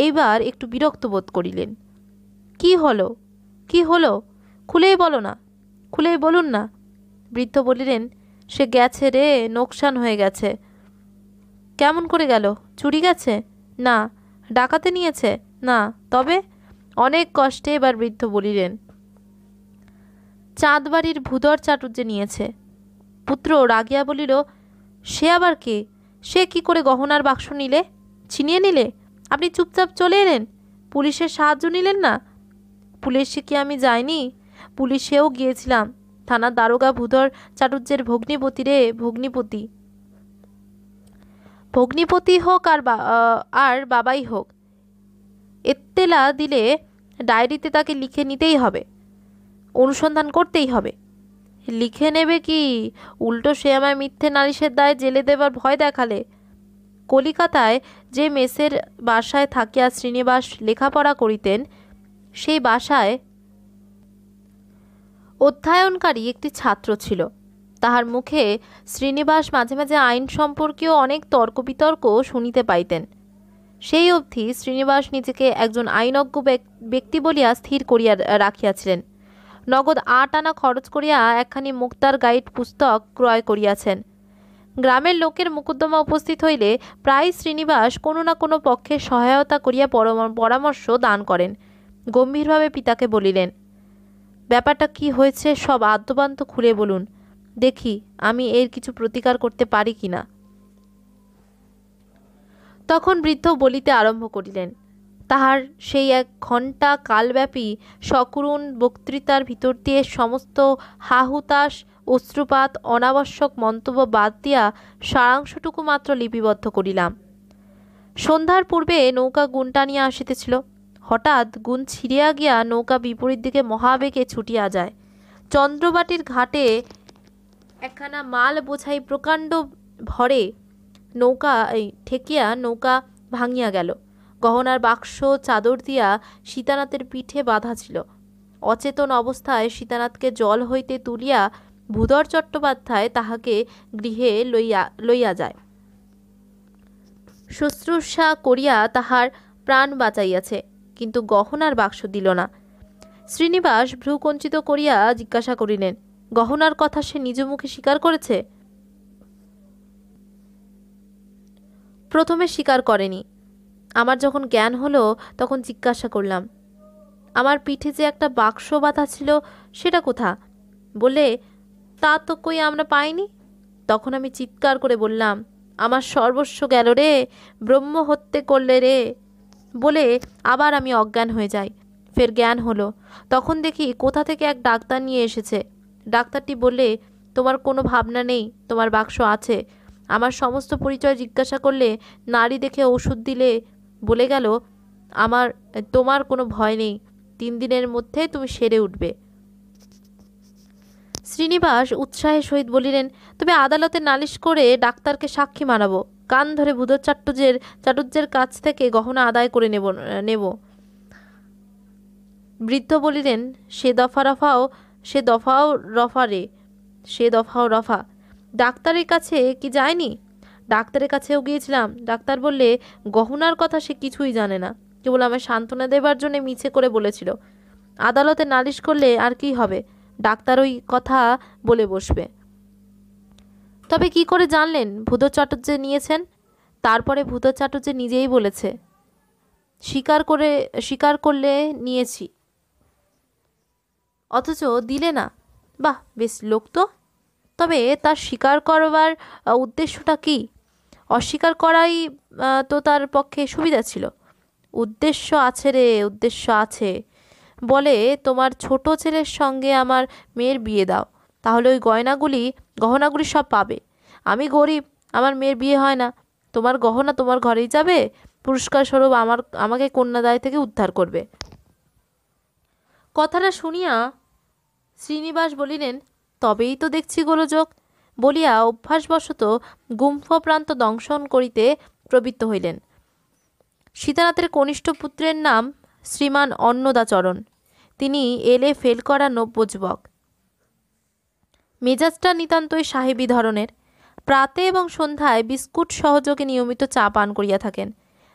এইবার একটু বিরক্ত বোধ করিলেন। কি হলো, কি হলো, খুলেই বলো না, খুলেই বলুন না। বৃদ্ধ বলিলেন, সে গেছে রে, নোকসান হয়ে গেছে। কেমন করে গেল? চুরি গেছে? না। ডাকাতে নিয়েছে? না। তবে? অনেক কষ্টে এবার বৃদ্ধ বলিলেন, চাঁদবাড়ির ভূধর চাটুর্যে নিয়েছে। পুত্র রাগিয়া বলিল, সে আবার কে? সে কি করে গহনার বাক্স নিলে, ছিনিয়ে নিলে? আপনি চুপচাপ চলে এলেন, পুলিশের সাহায্য নিলেন না? পুলিশে কি আমি যাইনি? পুলিশেও গিয়েছিলাম। থানার দারোগা ভূধর চাটুর্যের ভগ্নিপতি রে, ভগ্নিপতি। ভগ্নিপতি হোক আর বাবাই হোক, এত্তেলা দিলে ডায়েরিতে তাকে লিখে নিতেই হবে, অনুসন্ধান করতেই হবে। লিখে নেবে কি, উল্টো সে আমায় মিথ্যে নালিশের দায়ে জেলে দেবার ভয় দেখালে। কলিকাতায় যে মেসের বাসায় থাকিয়া শ্রীনিবাস লেখাপড়া করিতেন, সেই বাসায় অধ্যয়নকারী একটি ছাত্র ছিল। তাহার মুখে শ্রীনিবাস মাঝে মাঝে আইন সম্পর্কীয় অনেক তর্ক বিতর্ক শুনিতে পাইতেন। সেই অবধি শ্রীনিবাস নিজেকে একজন আইনজ্ঞ ব্যক্তি বলিয়া স্থির করিয়া রাখিয়াছিলেন। নগদ 8 আনা খরচ করিয়া একখানি মুক্তার গাইড পুস্তক ক্রয় করিয়াছেন। গ্রামের লোকের মোকদ্দমা উপস্থিত হইলে প্রায় শ্রীনিবাস কোনো না কোনো পক্ষে সহায়তা করিয়া পরামর্শ দান করেন। গম্ভীরভাবে পিতাকে বলিলেন, ব্যাপারটা কি হয়েছে সব আদ্যপান্ত খুলে বলুন, দেখি আমি এর কিছু প্রতিকার করতে পারি কিনা। তখন বৃদ্ধ বলিতে আরম্ভ করিলেন। তাহার সেই 1 ঘণ্টা কালব্যাপী সকরুণ বক্তৃতার ভিতর দিয়ে সমস্ত হাহুতাশ, অশ্রুপাত, অনাবশ্যক মন্তব্য বাদ দিয়া সারাংশটুকু মাত্র লিপিবদ্ধ করিলাম। সন্ধ্যার পূর্বে নৌকা গুণ টানিয়া আসিতেছিল। হঠাৎ গুণ ছিঁড়িয়া গিয়া নৌকা বিপরীত দিকে মহাবেগে ছুটিয়া যায়। চন্দ্রবাটির ঘাটে একখানা মাল বোঝাই প্রকাণ্ড ভরে নৌকা ঠেকিয়া নৌকা ভাঙিয়া গেল। গহনার বাক্স চাদর দিয়া সীতানাথের পিঠে বাঁধা ছিল। অচেতন অবস্থায় সীতানাথকে জল হইতে তুলিয়া ভূধর চট্টোপাধ্যায় তাহাকে গৃহে লইয়া যায়। শুশ্রূষা করিয়া তাহার প্রাণ বাঁচাইয়াছে, কিন্তু গহনার বাক্স দিল না। শ্রীনিবাস ভ্রুকঞ্চিত করিয়া জিজ্ঞাসা করিলেন, গহনার কথা সে নিজ মুখে স্বীকার করেছে? প্রথমে স্বীকার করেনি। আমার যখন জ্ঞান হলো তখন জিজ্ঞাসা করলাম, আমার পিঠে যে একটা বাক্স বাঁধা ছিল সেটা কোথা? বলে, তা তো কই আমরা পাইনি। তখন আমি চিৎকার করে বললাম, আমার সর্বস্ব গেল রে, ব্রহ্ম হত্যে করলে রে। বলে আবার আমি অজ্ঞান হয়ে যাই। ফের জ্ঞান হলো, তখন দেখি কোথা থেকে এক ডাক্তার নিয়ে এসেছে। ডাক্তারটি বললে, তোমার কোনো ভাবনা নেই, তোমার বাক্স আছে। আমার সমস্ত পরিচয় জিজ্ঞাসা করলে, নারী দেখে ওষুধ দিলে, বলে গেল, তোমার কোনো ভয় নেই, 3 দিনের মধ্যে তুমি সেরে উঠবে। শ্রীনিবাস উৎসাহের সহিত বলিলেন, তবে আদালতে নালিশ করে ডাক্তারকে সাক্ষী মানাবো, কান ধরে ভূধর চাটুর্যের কাছ থেকে গহনা আদায় করে নেব। বৃদ্ধ বলিলেন, সে দফাও রফা। ডাক্তারের কাছে কি যায়নি? ডাক্তারের কাছেও গিয়েছিলাম। ডাক্তার বললে, গহনার কথা সে কিছুই জানে না, কেবল আমায় সান্ত্বনা দেবার জন্য মিছে করে বলেছিল। আদালতে নালিশ করলে আর কি হবে, ডাক্তার ওই কথা বলে বসবে। তবে কি করে জানলেন ভূধর চাটুর্য নিয়েছেন? তারপরে ভূধর চাটুর্য নিজেই বলেছে, স্বীকার করলে নিয়েছি। অথচ দিলে না। বাহ, বেশ লোক তো। তবে তার স্বীকার করবার উদ্দেশ্যটা কি? অস্বীকার করাই তো তার পক্ষে সুবিধা ছিল। উদ্দেশ্য আছে রে, উদ্দেশ্য আছে। বলে, তোমার ছোট ছেলের সঙ্গে আমার মেয়ের বিয়ে দাও, তাহলে ওই গহনাগুলি সব পাবে। আমি গরিব, আমার মেয়ের বিয়ে হয় না, তোমার গহনা তোমার ঘরেই যাবে, পুরস্কার স্বরূপ আমাকে কন্যাদায় থেকে উদ্ধার করবে। কথাটা শুনিয়া শ্রীনিবাস বলিলেন, তবেই তো দেখছি গোলযোগ, বলিয়া অভ্যাসবশত গুম্ফ প্রান্ত দংশন করিতে প্রবৃত্ত হইলেন। সীতানাথের কনিষ্ঠ পুত্রের নাম শ্রীমান অন্নদাচরণ। তিনি এলে ফেল করা নব্য যুবক। মেজাজটা নিতান্তই সাহেবী ধরনের। প্রাতে এবং সন্ধ্যায় বিস্কুট সহযোগে নিয়মিত চা পান করিয়া থাকেন।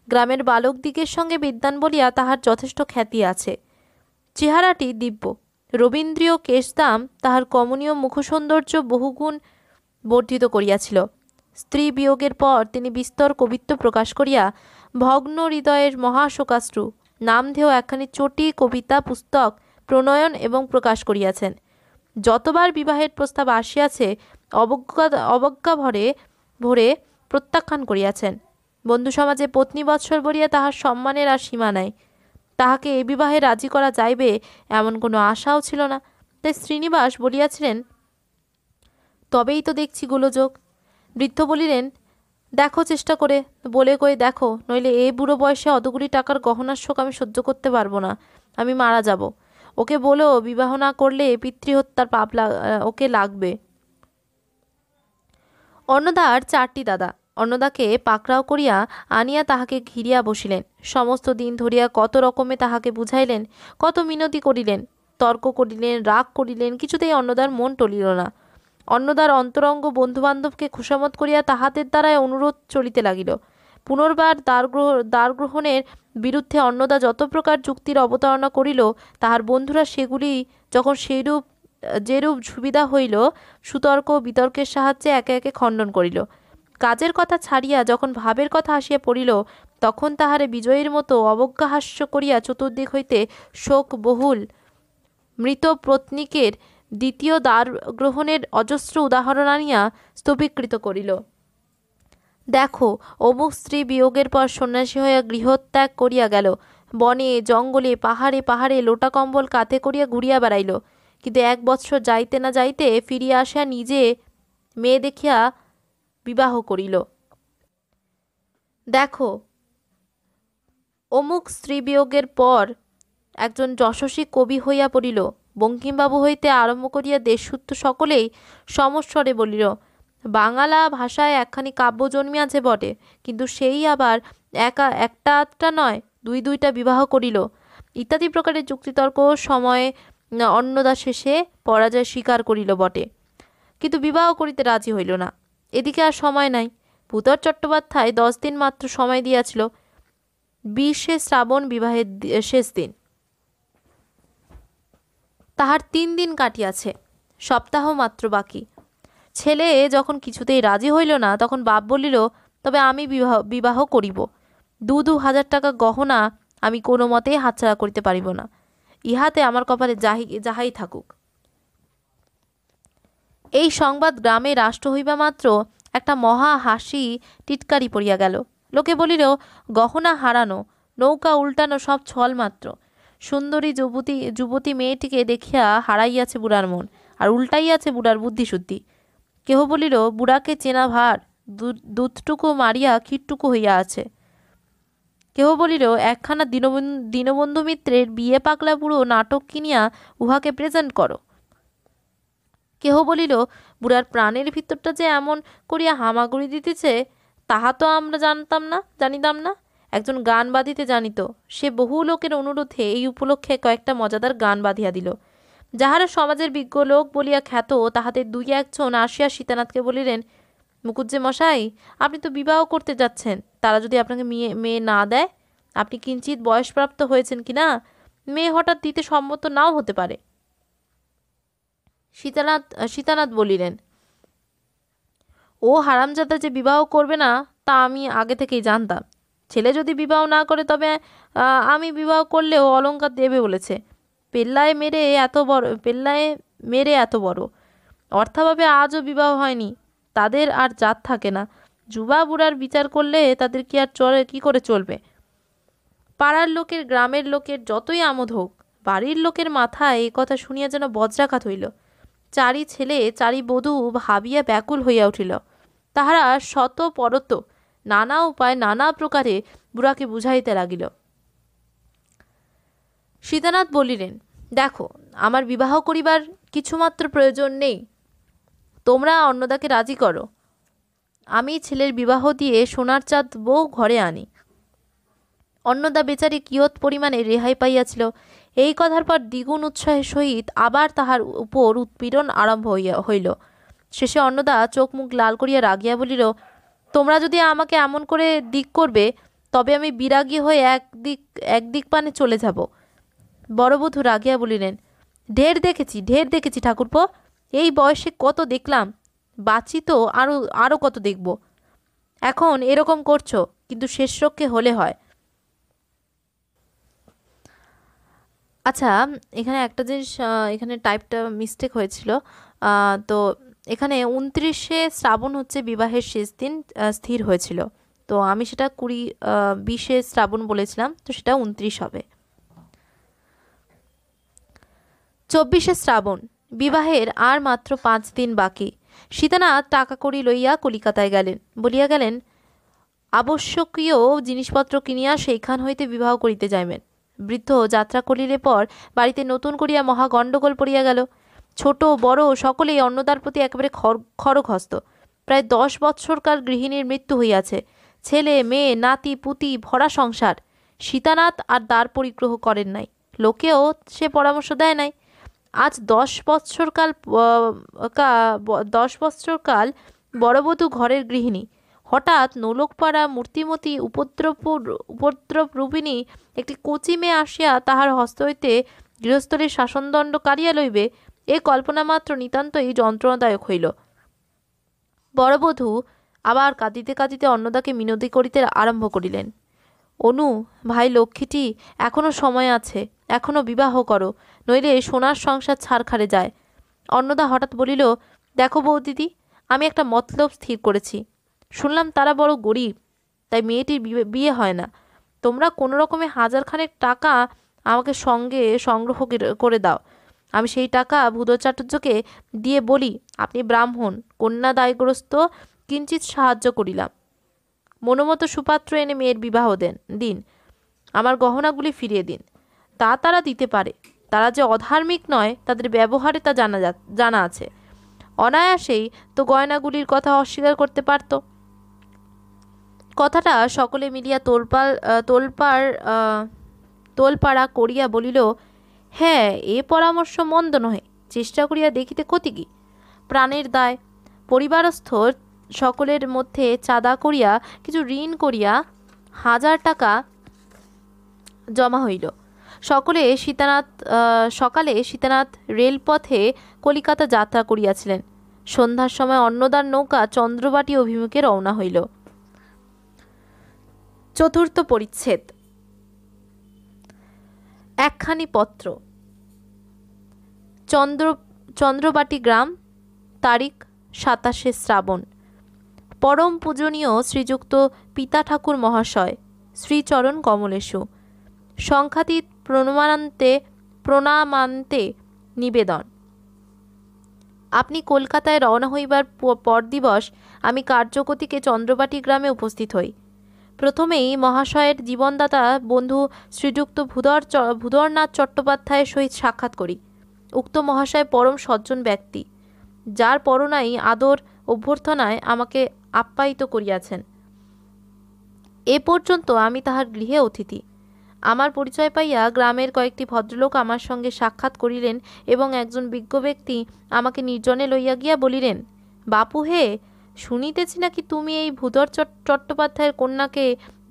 গ্রামের বালকদিগের সঙ্গে বিদ্বান বলিয়া তাহার যথেষ্ট খ্যাতি আছে। চেহারাটি দিব্য, রবীন্দ্রীয় কেশদাম তাহার কমনীয় মুখসৌন্দর্য বহুগুণ বর্ধিত করিয়াছিল। স্ত্রী বিয়োগের পর তিনি বিস্তর কবিত্ব প্রকাশ করিয়া ভগ্ন হৃদয়ের মহাশোকাশ্রু নামধেয় একখানি চটি কবিতা পুস্তক প্রণয়ন এবং প্রকাশ করিয়াছেন। যতবার বিবাহের প্রস্তাব আসিয়াছে অবজ্ঞা ভরে প্রত্যাখ্যান করিয়াছেন। বন্ধু সমাজে পত্নী বৎসর বলিয়া তাহার সম্মানের আর সীমা নাই। তাহাকে এ বিবাহে রাজি করা যাইবে এমন কোনো আশাও ছিল না। তাই শ্রীনিবাস বলিয়াছিলেন, তবেই তো দেখছি গোলযোগ। বৃদ্ধ বলিলেন, দেখো চেষ্টা করে, বলে কয়ে দেখো, নইলে এ বুড়ো বয়সে অতগুলি টাকার গহনার শোক আমি সহ্য করতে পারবো না, আমি মারা যাব। ওকে বলো বিবাহ না করলে পিতৃহত্যার পাপ ওকে লাগবে। অন্নদার 4টি দাদা। অন্নদাকে পাকড়াও করিয়া আনিয়া তাহাকে ঘিরিয়া বসিলেন। সমস্ত দিন ধরিয়া কত রকমে তাহাকে বুঝাইলেন, কত মিনতি করিলেন, তর্ক করিলেন, রাগ করিলেন, কিছুতেই অন্নদার মন টলিল না। অন্নদার অন্তরঙ্গ বন্ধুবান্ধবকে খুশামত করিয়া তাহাদের দ্বারায় অনুরোধ চলিতে লাগিল। পুনর্বার দ্বারগ্রহণের বিরুদ্ধে অন্নদা যত প্রকার যুক্তির অবতারণা করিল, তাহার বন্ধুরা সেগুলি যখন যেরূপ সুবিধা হইল সুতর্ক বিতর্কের সাহায্যে একে একে খণ্ডন করিল। কাজের কথা ছাড়িয়া যখন ভাবের কথা আসিয়া পড়িল, তখন তাহারে বিজয়ীর মতো অবজ্ঞাহাস্য করিয়া চতুর্দিক হইতে শোক বহুল মৃত পত্নীকের দ্বিতীয় দ্বারগ্রহণের অজস্র উদাহরণ আনিয়া স্তূপীকৃত করিল। দেখো, অমুক স্ত্রী বিয়োগের পর সন্ন্যাসী হইয়া গৃহত্যাগ করিয়া গেল, বনে জঙ্গলে পাহাড়ে পাহাড়ে লোটা কম্বল কাঁধে করিয়া ঘুরিয়া বেড়াইল, কিন্তু 1 বৎসর যাইতে না যাইতে ফিরিয়া আসিয়া নিজে মেয়ে দেখিয়া বিবাহ করিল। দেখো, অমুক স্ত্রী বিয়োগের পর একজন যশস্বী কবি হইয়া পড়িল, বঙ্কিমবাবু হইতে আরম্ভ করিয়া দেশসূত্র সকলেই সমস্বরে বলিল, বাঙালা ভাষায় একখানি কাব্য জন্মিয়াছে বটে, কিন্তু সেই আবার একটা নয়, 2টা বিবাহ করিল, ইত্যাদি প্রকারের যুক্তিতর্ক সময়ে অন্নদা শেষে পরাজয় স্বীকার করিল বটে, কিন্তু বিবাহ করিতে রাজি হইল না। এদিকে আর সময় নাই। ভূতর চট্টোপাধ্যায় 10 দিন মাত্র সময় দিয়াছিল, 20শে শ্রাবণ বিবাহের শেষ দিন। তাহার 3 দিন কাটিয়াছে, সপ্তাহ মাত্র বাকি। ছেলে যখন কিছুতেই রাজি হইল না, তখন বাপ বলিল, তবে আমি বিবাহ করিব। 2,000 টাকা গহনা আমি কোনো মতেই হাতছাড়া করিতে পারিব না। ইহাতে আমার কপালে যাহাই থাকুক। এই সংবাদ গ্রামে রাষ্ট্র হইবা মাত্র একটা মহা হাসি টিটকারি পড়িয়া গেল। লোকে বলিল, গহনা হারানো, নৌকা উল্টানো সব ছল মাত্র। সুন্দরী যুবতী মেয়েটিকে দেখিয়া হারাইয়াছে বুড়ার মন, আর উল্টাইয়াছে বুড়ার বুদ্ধিশুদ্ধি। কেহ বলিল, বুড়াকে চেনা ভার, দুধটুকু মারিয়া ক্ষীরটুকু হইয়া আছে। কেহ বলিল, একখানা দীনবন্ধু মিত্রের বিয়ে পাগলা বুড়ো নাটক কিনিয়া উহাকে প্রেজেন্ট করো। কেহ বলিল, বুড়ার প্রাণের ভিতরটা যে এমন করিয়া হামাগুড়ি দিতেছে, তাহা তো আমরা জানিতাম না। একজন গান বাঁধিতে জানিত, সে বহু লোকের অনুরোধে এই উপলক্ষে কয়েকটা মজাদার গান বাঁধিয়া দিল। যাহারা সমাজের বিজ্ঞ লোক বলিয়া খ্যাত, তাহাদের 2-1 জন আসিয়া সীতানাথকে বলিলেন, মুকুজ্জে মশাই, আপনি তো বিবাহ করতে যাচ্ছেন, তারা যদি আপনাকে মেয়ে না দেয়, আপনি কিঞ্চিত বয়সপ্রাপ্ত হয়েছেন কি না, মেয়ে হঠাৎ দিতে সম্মত নাও হতে পারে। সীতানাথ বলিলেন, ও হারামজাদা যে বিবাহ করবে না তা আমি আগে থেকেই জানতাম। ছেলে যদি বিবাহ না করে, তবে আমি বিবাহ করলেও অলংকার দেবে বলেছে। পেল্লায় মেরে এত বড়। অর্থাভাবে আজও বিবাহ হয়নি, তাদের আর জাত থাকে না। যুবা বুড়ার বিচার করলে তাদের কি আর কি করে চলবে? পাড়ার লোকের, গ্রামের লোকের যতই আমোদ হোক, বাড়ির লোকের মাথায় এ কথা শুনিয়া যেন বজ্রাঘাত হইল। চারি ছেলে চারি বধূ ভাবিয়া ব্যাকুল হইয়া উঠিল। তাহারা শত পরত নানা উপায় নানা প্রকারে বুড়াকে বুঝাইতে লাগিল। সীতানাথ বলিলেন, দেখো, আমার বিবাহ করিবার কিছুমাত্র প্রয়োজন নেই। তোমরা অন্নদাকে রাজি করো, আমি ছেলের বিবাহ দিয়ে সোনার চাঁদ বউ ঘরে আনি। অন্নদা বেচারি কিয়ৎ পরিমাণে রেহাই পাইয়াছিল। এই কথার পর দ্বিগুণ উৎসাহের সহিত আবার তাহার উপর উৎপীড়ন আরম্ভ হইল। শেষে অন্নদা চোখ মুখ লাল করিয়া রাগিয়া বলিল, তোমরা যদি আমাকে এমন করে দিক করবে, তবে আমি বিরাগী হয়ে একদিক পানে চলে যাব। বড়বধূ রাগিয়া বলিলেন, ঢের দেখেছি ঠাকুরপো, এই বয়সে কত দেখলাম, বাঁচি তো আরও কত দেখব। এখন এরকম করছো, কিন্তু শেষ রক্ষে হলে হয়। আচ্ছা, এখানে একটা জিনিস, এখানে টাইপটা মিস্টেক হয়েছিল। তো এখানে 29শে শ্রাবণ হচ্ছে বিবাহের শেষ দিন স্থির হয়েছিল, তো আমি সেটা 20শে শ্রাবণ বলেছিলাম, তো সেটা 29 হবে। 24শে শ্রাবণ, বিবাহের আর মাত্র 5 দিন বাকি। সীতানাথ টাকা কড়ি লইয়া কলিকাতায় গেলেন। বলিয়া গেলেন, আবশ্যকীয় জিনিসপত্র কিনিয়া সেইখান হইতে বিবাহ করিতে যাইবেন। বৃদ্ধ যাত্রা করিলে পর বাড়িতে নতুন করিয়া মহা গণ্ডগোল পড়িয়া গেল। ছোট বড় সকলেই অন্নদার প্রতি একেবারে খড়গহস্ত। প্রায় 10 বৎসরকার গৃহিণীর মৃত্যু হইয়াছে। ছেলে মেয়ে নাতি পুতি ভরা সংসার। সীতানাথ আর দ্বার পরিগ্রহ করেন নাই, লোকেও সে পরামর্শ দেয় নাই। আজ 10 বৎসরকাল বড়বধূ ঘরের গৃহিণী, হঠাৎ নোলকপাড়া মূর্তিমতী উপদ্রব রূপিণী একটি কচি মেয়ে আসিয়া তাহার হস্ত হইতে গৃহস্থলীর শাসনদণ্ড কাড়িয়া লইবে, এ কল্পনা মাত্র নিতান্তই যন্ত্রণাদায়ক হইল। বড়বধূ আবার কাঁদিতে কাঁদিতে অন্নদাকে মিনতি করিতে আরম্ভ করিলেন। অনু, ভাই লক্ষ্মীটি, এখনো সময় আছে, এখনো বিবাহ করো, নইলে সোনার সংসার ছাড়খাড়ে যায়। অন্নদা হঠাৎ বলিল, দেখো বৌদিদি, আমি একটা মতলব স্থির করেছি। শুনলাম তারা বড় গরিব, তাই মেয়েটির বিয়ে হয় না। তোমরা কোনো রকমে 1000 টাকা আমাকে সঙ্গে সংগ্রহ করে দাও। আমি সেই টাকা ভূধর চাটুর্যকে দিয়ে বলি, আপনি ব্রাহ্মণ, কন্যা দায়গ্রস্ত, কিঞ্চিৎ সাহায্য করিলাম। মনোমতো সুপাত্র এনে মেয়ের বিবাহ দিন, আমার গহনাগুলি ফিরিয়ে দিন। তা তারা দিতে পারে, তারা যে অধার্মিক নয় তাদের ব্যবহারে তা জানা আছে। অনায়াসেই তো গয়নাগুলির কথা অস্বীকার করতে পারত। কথাটা সকলে মিলিয়া তোলপাড়া করিয়া বলিল, হ্যাঁ, এ পরামর্শ মন্দ নহে, চেষ্টা করিয়া দেখিতে ক্ষতি কি? প্রাণের দায়। পরিবারস্থ সকলের মধ্যে চাঁদা করিয়া কিছু ঋণ করিয়া 1000 টাকা জমা হইল। সকালে সীতানাথ রেলপথে কলিকাতা যাত্রা করিয়াছিলেন। সন্ধ্যার সময় অন্নদার নৌকা চন্দ্রবাটি অভিমুখে রওনা হইল। চতুর্থ পরিচ্ছেদ। একখানি পত্র। চন্দ্রবাটি গ্রাম, তারিখ 27শে শ্রাবণ। পরম পূজনীয় শ্রীযুক্ত পিতা ঠাকুর মহাশয়, শ্রীচরণ কমলেশু, সংখ্যাতীত প্রণামান্তে নিবেদন। আপনি কলকাতায় রওনা হইবার পর দিবস আমি কার্যকতিকে চন্দ্রবাটি গ্রামে উপস্থিত হই। প্রথমেই মহাশয়ের জীবনদাতা বন্ধু শ্রীযুক্ত ভূধরনাথ চট্টোপাধ্যায়ের সহিত সাক্ষাৎ করি। উক্ত মহাশয় পরম সজ্জন ব্যক্তি, যার পরনাই আদর অভ্যর্থনায় আমাকে আপ্যায়িত করিয়াছেন। এ পর্যন্ত আমি তাহার গৃহে অতিথি। আমার পরিচয় পাইয়া গ্রামের কয়েকটি ভদ্রলোক আমার সঙ্গে সাক্ষাৎ করিলেন এবং একজন বিজ্ঞ ব্যক্তি আমাকে নির্জনে লইয়া গিয়া বলিলেন, বাপু হে, শুনিতেছি নাকি তুমি এই ভূধর চট্টোপাধ্যায়ের কন্যাকে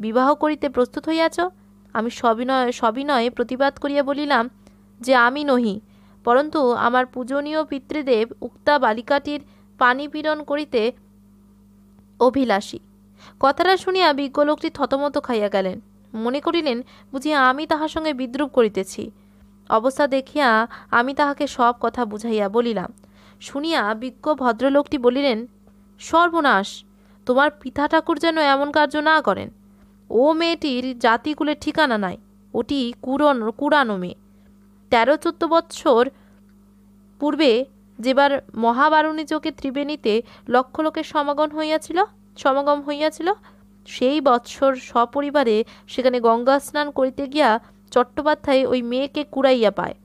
বিবাহ করিতে প্রস্তুত হইয়াছ। আমি সবিনয়ে প্রতিবাদ করিয়া বলিলাম যে আমি নহি, পরন্তু আমার পূজনীয় পিতৃদেব উক্তা বালিকাটির পানিপীড়ন করিতে অভিলাষী। কথাটা শুনিয়া বিজ্ঞ লোকটি থতমত খাইয়া গেলেন। মনে করিলেন বুঝি আমি তাহার সঙ্গে বিদ্রূপ করিতেছি। অবস্থা দেখিয়া আমি তাহাকে সব কথা বুঝাইয়া বলিলাম। শুনিয়া বিজ্ঞ ভদ্রলোকটি বলিলেন, সর্বনাশ, তোমার পিতা ঠাকুর যেন এমন কার্য না করেন। ও মেয়েটির জাতিকুলের ঠিকানা নাই, ওটি কুড়ানো মেয়ে। 13-14 বৎসর পূর্বে যেবার মহাবারুণী যোগে ত্রিবেণীতে লক্ষ লোকের সমাগম হইয়াছিল, সেই বৎসর সপরিবারে সেখানে গঙ্গা স্নান করিতে গিয়া চট্টোপাধ্যায় ওই মেয়েকে কুড়াইয়া পায়।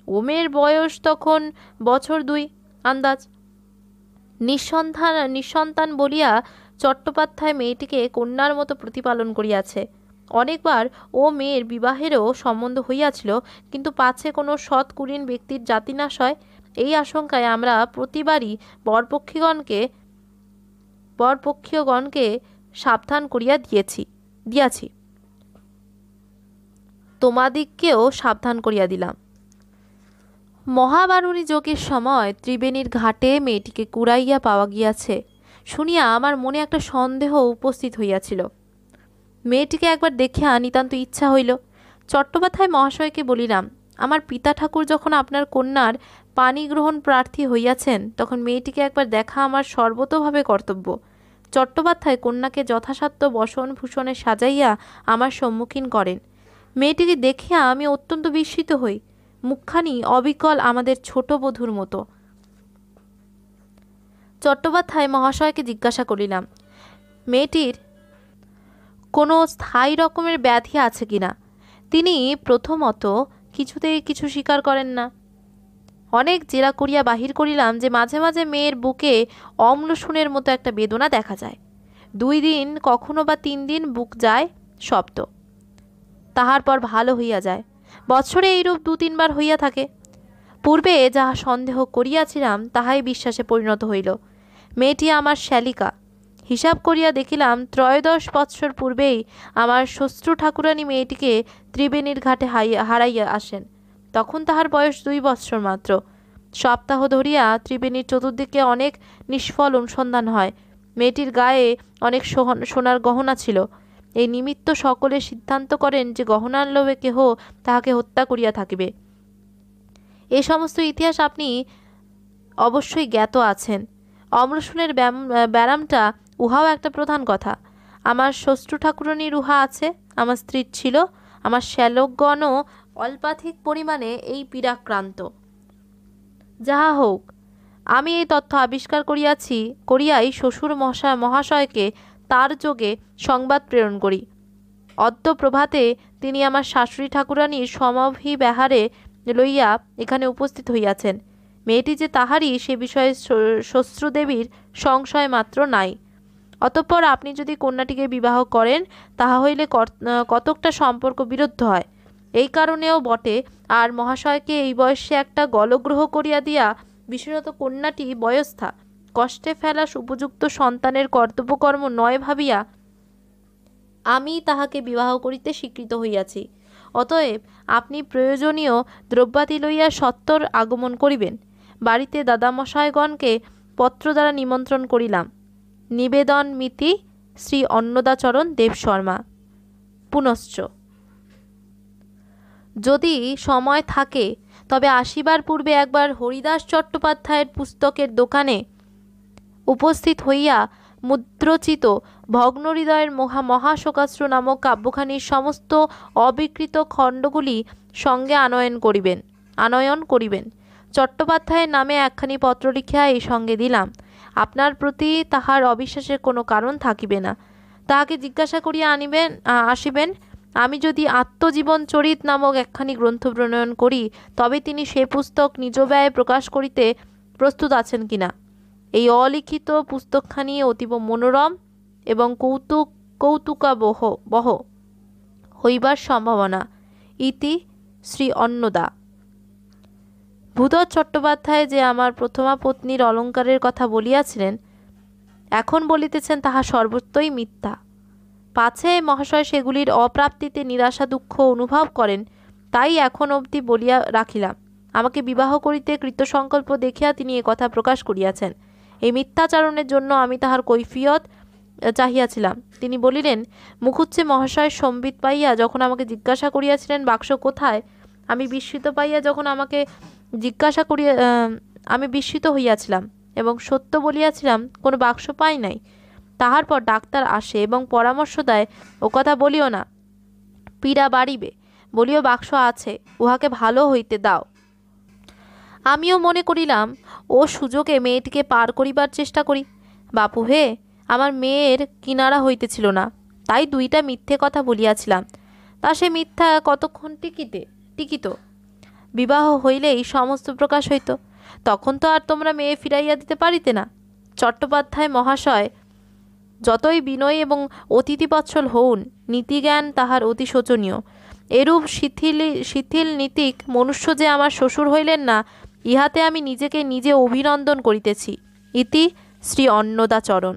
ও মেয়ের বয়স তখন 2 বছর আন্দাজ। নিঃসন্তান বলিয়া চট্টোপাধ্যায় মেয়েটিকে কন্যার মতো প্রতিপালন করিয়াছে। অনেকবার ও মেয়ের বিবাহেরও সম্বন্ধ হইয়াছিল, কিন্তু পাছে কোনো সৎ কুলীন ব্যক্তির জাতিনাশ হয়, এই আশঙ্কায় আমরা প্রতিবারই বরপক্ষীয়গণকে সাবধান করিয়া দিয়াছি। তোমাদিগকেও সাবধান করিয়া দিলাম। মহাবারুণী যোগের সময় ত্রিবেণীর ঘাটে মেয়েটিকে কুড়াইয়া পাওয়া গিয়াছে শুনিয়া আমার মনে একটা সন্দেহ উপস্থিত হইয়াছিল। মেয়েটিকে একবার দেখিয়া নিতান্ত ইচ্ছা হইল। চট্টোপাধ্যায় মহাশয়কে বলিলাম, আমার পিতা ঠাকুর যখন আপনার কন্যার পানি গ্রহণ প্রার্থী হইয়াছেন, তখন মেয়েটিকে একবার দেখা আমার সর্বতোভাবে কর্তব্য। চট্টোপাধ্যায় কন্যাকে যথাসাধ্য বসন ভূষণে সাজাইয়া আমার সম্মুখীন করেন। মেয়েটিকে দেখিয়া আমি অত্যন্ত বিস্মিত হই। মুখখানি অবিকল আমাদের ছোট বধূর মতো। চট্টোপাধ্যায় মহাশয়কে জিজ্ঞাসা করিলাম, মেয়েটির কোনো স্থায়ী রকমের ব্যাধি আছে কিনা? তিনি প্রথমত কিছুতেই কিছু স্বীকার করেন না। অনেক জেরা করিয়া বাহির করিলাম যে মাঝে মাঝে মেয়ের বুকে অম্লশূনের মতো একটা বেদনা দেখা যায়। 2 দিন কখনো বা 3 দিন বুক যায় শব্দ, তাহার পর ভালো হইয়া যায়। বৎসরে এইরূপ 2-3 বার হইয়া থাকে। পূর্বে যাহা সন্দেহ করিয়াছিলাম তাহাই বিশ্বাসে পরিণত হইল। মেয়েটি আমার শ্যালিকা। হিসাব করিয়া দেখিলাম 13 বৎসর পূর্বেই আমার শ্বশ্রু ঠাকুরানী মেয়েটিকে ত্রিবেণীর ঘাটে হারাইয়া আসেন। তখন তাহার বয়স 2 বৎসর মাত্র। সপ্তাহ ধরিয়া ত্রিবেণীর চতুর্দিকে অনেক নিষ্ফল অনুসন্ধান হয়। মেয়েটির গায়ে অনেক সোনার গহনা ছিল। এই নিমিত্ত সকলে সিদ্ধান্ত করেন যে গহনার লোভে কেহ তাহাকে হত্যা করিয়া থাকিবে। এই সমস্ত ইতিহাস আপনি অবশ্যই জ্ঞাত আছেন। অম্লশূনের ব্যারামটা উহাও একটা প্রধান কথা। আমার শ্বশ্রু ঠাকুরানীর উহা আছে, আমার স্ত্রীর ছিল, আমার শ্যালকগণও অল্পাধিক পরিমাণে এই পীড়াক্রান্ত। যাহা হোক, আমি এই তথ্য আবিষ্কার করিয়াই শ্বশুর মহাশয়কে তার যোগে সংবাদ প্রেরণ করি। অদ্য প্রভাতে তিনি আমার শাশুড়ি ঠাকুরানীর সমভিব্যাহারে লইয়া এখানে উপস্থিত হইয়াছেন। মেয়েটি যে তাহারই সে বিষয়ে শ্বশ্রুদেবীর সংশয় মাত্র নাই। অতঃপর আপনি যদি কন্যাটিকে বিবাহ করেন, তাহা হইলে কতকটা সম্পর্ক বিরুদ্ধ হয়, এই কারণেও বটে। আর মহাশয়কে এই বয়সে একটা গলগ্রহ করিয়া দিয়া, বিশেষত কন্যাটি বয়স্থা, কষ্টে ফেলা উপযুক্ত সন্তানের কর্তব্যকর্ম নয় ভাবিয়া আমি তাহাকে বিবাহ করিতে স্বীকৃত হইয়াছি। অতএব আপনি প্রয়োজনীয় দ্রব্যাদি লইয়া সত্বর আগমন করিবেন। বাড়িতে দাদামশায়গণকে পত্র দ্বারা নিমন্ত্রণ করিলাম। নিবেদন মিতি শ্রী অন্নদাচরণ দেবশর্মা। পুনশ্চ যদি সময় থাকে তবে আসিবার পূর্বে একবার হরিদাস চট্টোপাধ্যায়ের পুস্তকের দোকানে উপস্থিত হইয়া মুদ্রচিত ভগ্নহৃদয়ের মহাশোকাশ্রু নামক কাব্যখানির সমস্ত অবিকৃত খণ্ডগুলি সঙ্গে আনয়ন করিবেন। চট্টোপাধ্যায়ের নামে একখানি পত্র লিখিয়া এই সঙ্গে দিলাম। আপনার প্রতি তাহার অবিশ্বাসের কোনো কারণ থাকিবে না। তাহাকে জিজ্ঞাসা করিয়া আসিবেন। আমি যদি আত্মজীবন চরিত নামক একখানি গ্রন্থ প্রণয়ন করি, তবে তিনি সে পুস্তক নিজ ব্যয়ে প্রকাশ করিতে প্রস্তুত আছেন কিনা। এই অলিখিত পুস্তকখানি অতীব মনোরম এবং কৌতুকাবহ হইবার সম্ভাবনা। ইতি শ্রী অন্নদা। ভূধর চট্টোপাধ্যায় যে আমার প্রথমা পত্নীর অলঙ্কারের কথা বলিয়াছিলেন, এখন বলিতেছেন তাহা সর্বত্রই মিথ্যা। পাছে মহাশয় সেগুলির অপ্রাপ্তিতে নিরাশা দুঃখ অনুভব করেন, তাই এখন অবধি বলিয়া রাখিলাম। আমাকে বিবাহ করিতে কৃতসংকল্প দেখিয়া তিনি কথা প্রকাশ করিয়াছেন। এই মিথ্যাচারণের জন্য আমি তাহার কৈফিয়ত চাহিয়াছিলাম। তিনি বলিলেন, মুখুজ্জে মহাশয় সম্বিত পাইয়া যখন আমাকে জিজ্ঞাসা করিয়াছিলেন বাক্স কোথায়, আমি বিস্মিত পাইয়া যখন আমাকে জিজ্ঞাসা করিয়া আমি বিস্মিত হইয়াছিলাম এবং সত্য বলিয়াছিলাম কোনো বাক্স পাই নাই। তাহার পর ডাক্তার আসে এবং পরামর্শ দেয়, ও কথা বলিও না, পীড়া বাড়িবে, বলিও বাক্স আছে, উহাকে ভালো হইতে দাও। আমিও মনে করিলাম ও সুযোগে মেয়েটিকে পার করিবার চেষ্টা করি। বাপু হে, আমার মেয়ের কিনারা হইতেছিল না, তাই দুইটা মিথ্যে কথা বলিয়াছিলাম। তা সে মিথ্যা কতক্ষণ টিকিত? বিবাহ হইলেই সমস্ত প্রকাশ হইত। তখন তো আর তোমরা মেয়ে ফিরাইয়া দিতে পারিতে না। চট্টোপাধ্যায় মহাশয় যতই বিনয়ী এবং অতিথিবৎসল হউন, নীতিজ্ঞান তাহার অতি শোচনীয়। এরূপ শিথিল নীতিক মনুষ্য যে আমার শ্বশুর হইলেন না, ইহাতে আমি নিজেকে নিজে অভিনন্দন করিতেছি। ইতি শ্রী অন্নদাচরণ।